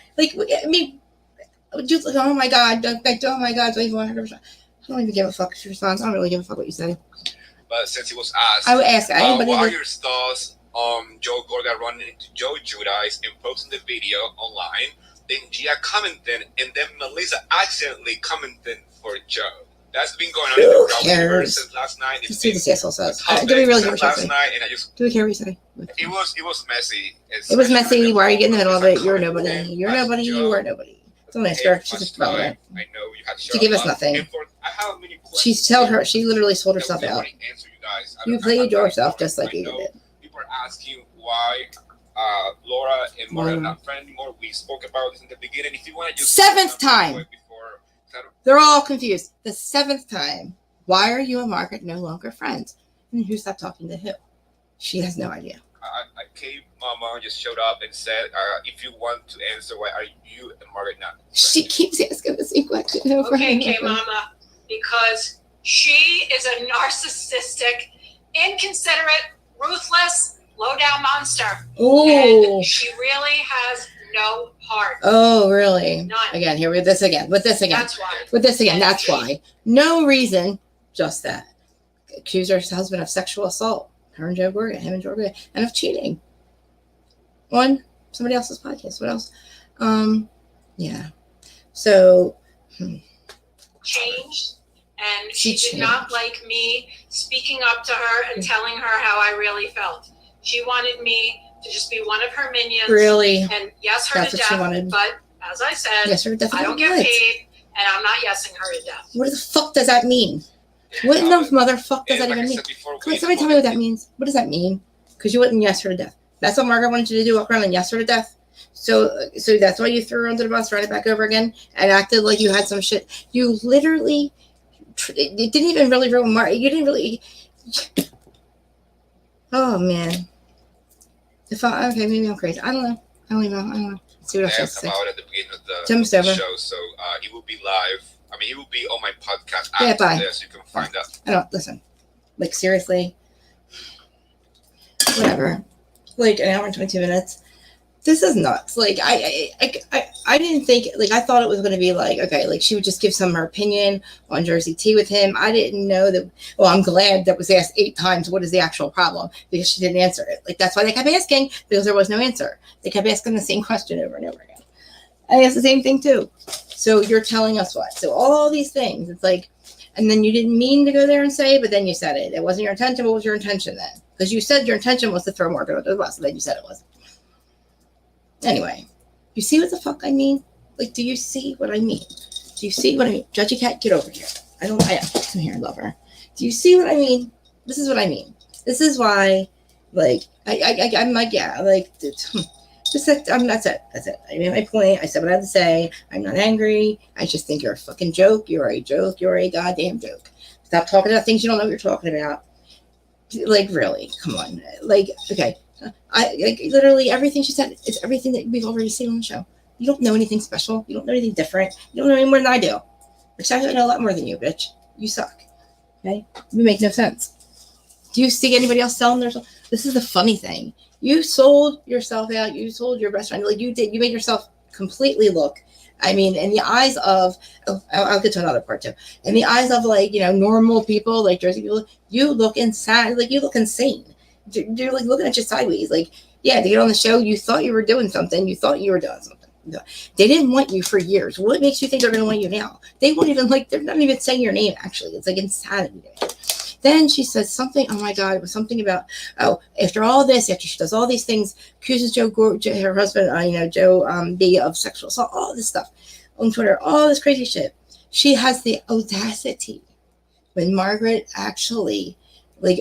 oh my God, don't even want her to respond. I don't even give a fuck if she responds. I don't really give a fuck what you say. But since he was asked, I would ask anybody. What are your thoughts on Joe Gorga running into Joe Giudice and posting the video online? Then Gia commented, and then Melissa accidentally commented for Joe. That's been going on in the crowd since last night. Let's see what this asshole says. Do we really care what last night, and do we care what you say? It was messy. It was messy. Why are you getting in the middle of it? You're nobody. You're nobody. You are nobody. Don't ask her. She's just relevant. I know you had to she gave us nothing. She literally sold herself out. You played yourself just like you did. People are asking why Laura and Marta are not friends anymore. We spoke about this in the beginning. If you want to just 7th time. They're all confused. The 7th time. Why are you and Margaret no longer friends? And who stopped talking to who? She has no idea. Kate Mama just showed up and said, if you want to answer, why are you and Margaret not friends? She keeps asking the same question over and over. Kate Mama, because she is a narcissistic, inconsiderate, ruthless, low-down monster. Oh. And she really has no heart. Oh, really? None. Again, here with this again. That's why. With this again, that's why. No reason, just that. Accuse her husband of sexual assault. Her and Joe Gorga, him and Joe Gorga, and of cheating on somebody else's podcast. What else? Yeah. So changed, and she did not like me speaking up to her and telling her how I really felt. She wanted me to just be one of her minions. Really? And yes her to death. She wanted. But as I said, yes, her to death. I don't get paid, and I'm not yesing her to death. What the fuck does that mean? What in the motherfucker does that even mean? Come on, somebody tell me what that means. What does that mean? Because you wouldn't yes her to death. That's what Margaret wanted you to do, walk around and yes her to death. So that's why you threw her under the bus, ran it back over again, and acted like you had some shit. You literally, it didn't even really ruin Margaret. You didn't really. Oh man. Okay, maybe I'm crazy. I don't know. Let's see what else I have to say. About at the beginning of the show, so it will be live. I mean, it will be on my podcast after this. You can find out. I don't listen. Like seriously, whatever. Like an hour and 22 minutes. This is nuts. Like I didn't think, like I thought it was going to be like, okay, like she would just give some of her opinion on Jersey Tea with him. I didn't know that. Well, I'm glad that was asked 8 times. What is the actual problem? Because she didn't answer it. Like that's why they kept asking, because there was no answer. They kept asking the same question over and over again. I asked the same thing too. So you're telling us what? So all these things, it's like, and then you didn't mean to go there and say, but then you said it. It wasn't your intention. What was your intention then? Because you said your intention was to throw Margaret under the bus, and then you said it wasn't. Anyway, you see what the fuck I mean? Like, do you see what I mean? Do you see what I mean? Judgy Cat, get over here. Come here, lover. Do you see what I mean? This is what I mean. This is why, like, I'm like, yeah, like, that's it. That's it. I made my point. I said what I had to say. I'm not angry. I just think you're a fucking joke. You're a joke. You're a goddamn joke. Stop talking about things you don't know what you're talking about. Like, really, come on. Like, okay. Literally everything she said is everything that we've already seen on the show. You don't know anything special. You don't know anything different. You don't know any more than I do. Except I know a lot more than you, bitch. You suck. Okay? You make no sense. Do you see anybody else selling their stuff? This is the funny thing. You sold yourself out. You sold your best friend. Like you did. You made yourself completely look. I mean, in the eyes of, I'll get to another part too. In the eyes of like, normal people, like Jersey people, you look insane. Like you look insane. You're like looking at you sideways. Like, yeah, to get on the show, you thought you were doing something. You thought you were doing something. No. They didn't want you for years. What makes you think they're going to want you now? They won't even they're not even saying your name, actually. It's like insanity. Then she says something, oh my God, it was something about, after all this, after she does all these things, accuses her husband, Joe B, of sexual assault, all this stuff on Twitter, all this crazy shit. She has the audacity when Margaret actually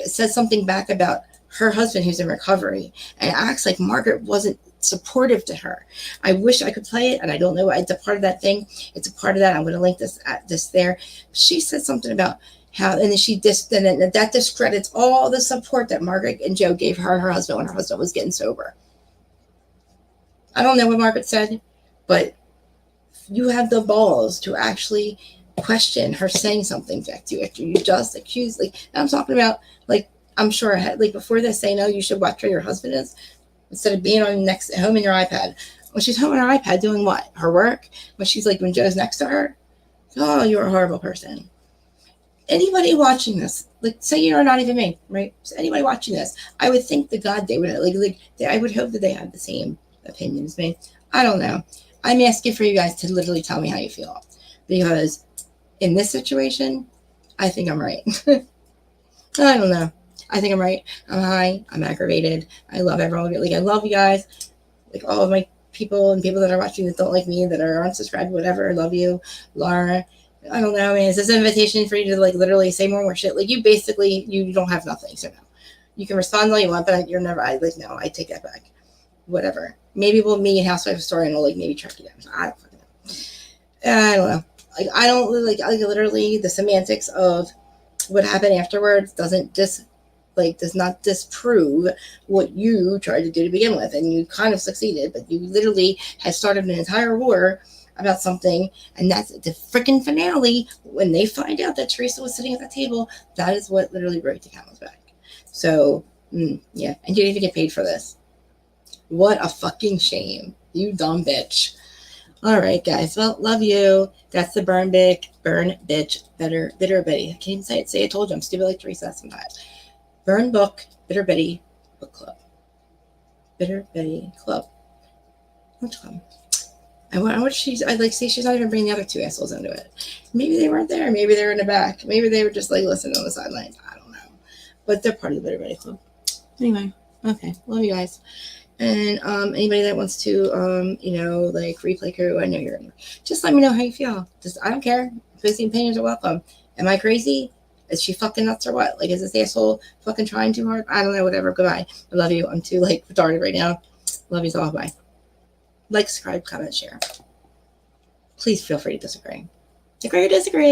says something back about her husband who's in recovery and acts like Margaret wasn't supportive to her. I wish I could play it, and I don't know. It's a part of that thing. It's a part of that. I'm going to link this there. She said something about how, and then that discredits all the support that Margaret and Joe gave her and her husband when her husband was getting sober. I don't know what Margaret said, but you have the balls to actually question her saying something back to you after you just accused. I'm talking about, I'm sure I had, before this, saying, you should watch where your husband is instead of being home in your iPad. When she's home on her iPad doing what? Her work? When she's when Joe's next to her? Oh, you're a horrible person. Anybody watching this, say you're not even me, right? So anybody watching this, I would think to God they would I would hope that they have the same opinion as me. I don't know. I'm asking for you guys to literally tell me how you feel, because in this situation, I think I'm right. I don't know. I think I'm right. I'm high. I'm aggravated. I love everyone. I love you guys. All of my people and people that are watching that don't like me, that are unsubscribed, whatever. I love you, Laura. I don't know. I mean, is this an invitation for you to literally say more shit? You don't have nothing. So no, you can respond all you want, but you're never. No, I take that back. Whatever. Maybe we'll meet in Housewife Story and we'll maybe track you down. I don't fucking know. I don't know. I don't literally the semantics of what happened afterwards does not disprove what you tried to do to begin with, and you kind of succeeded, but you literally had started an entire war about something, and that's the freaking finale. When they find out that Teresa was sitting at the table, that is what literally broke the camel's back. So, yeah, and you didn't even get paid for this. What a fucking shame, you dumb bitch. All right, guys. Well, love you. That's the Burn Bitch, Bitter Betty. I can't even say it. I told you I'm stupid like Teresa sometimes. Burn Book, Bitter Betty Book Club. Bitter Betty Club. Which club? I wonder see she's not even bringing the other two assholes into it. Maybe they weren't there. Maybe they were in the back. Maybe they were just listening on the sidelines. I don't know. But they're part of the Bitter Betty Club. Anyway, okay. Love you guys. And anybody that wants to, replay crew, I know you're in there. Just let me know how you feel. I don't care. Opposing opinions are welcome. Am I crazy? Is she fucking nuts or what? Is this asshole fucking trying too hard? I don't know. Whatever. Goodbye. I love you. I'm too retarded right now. Love you all. Bye. Subscribe, comment, share. Please feel free to disagree. Agree or disagree.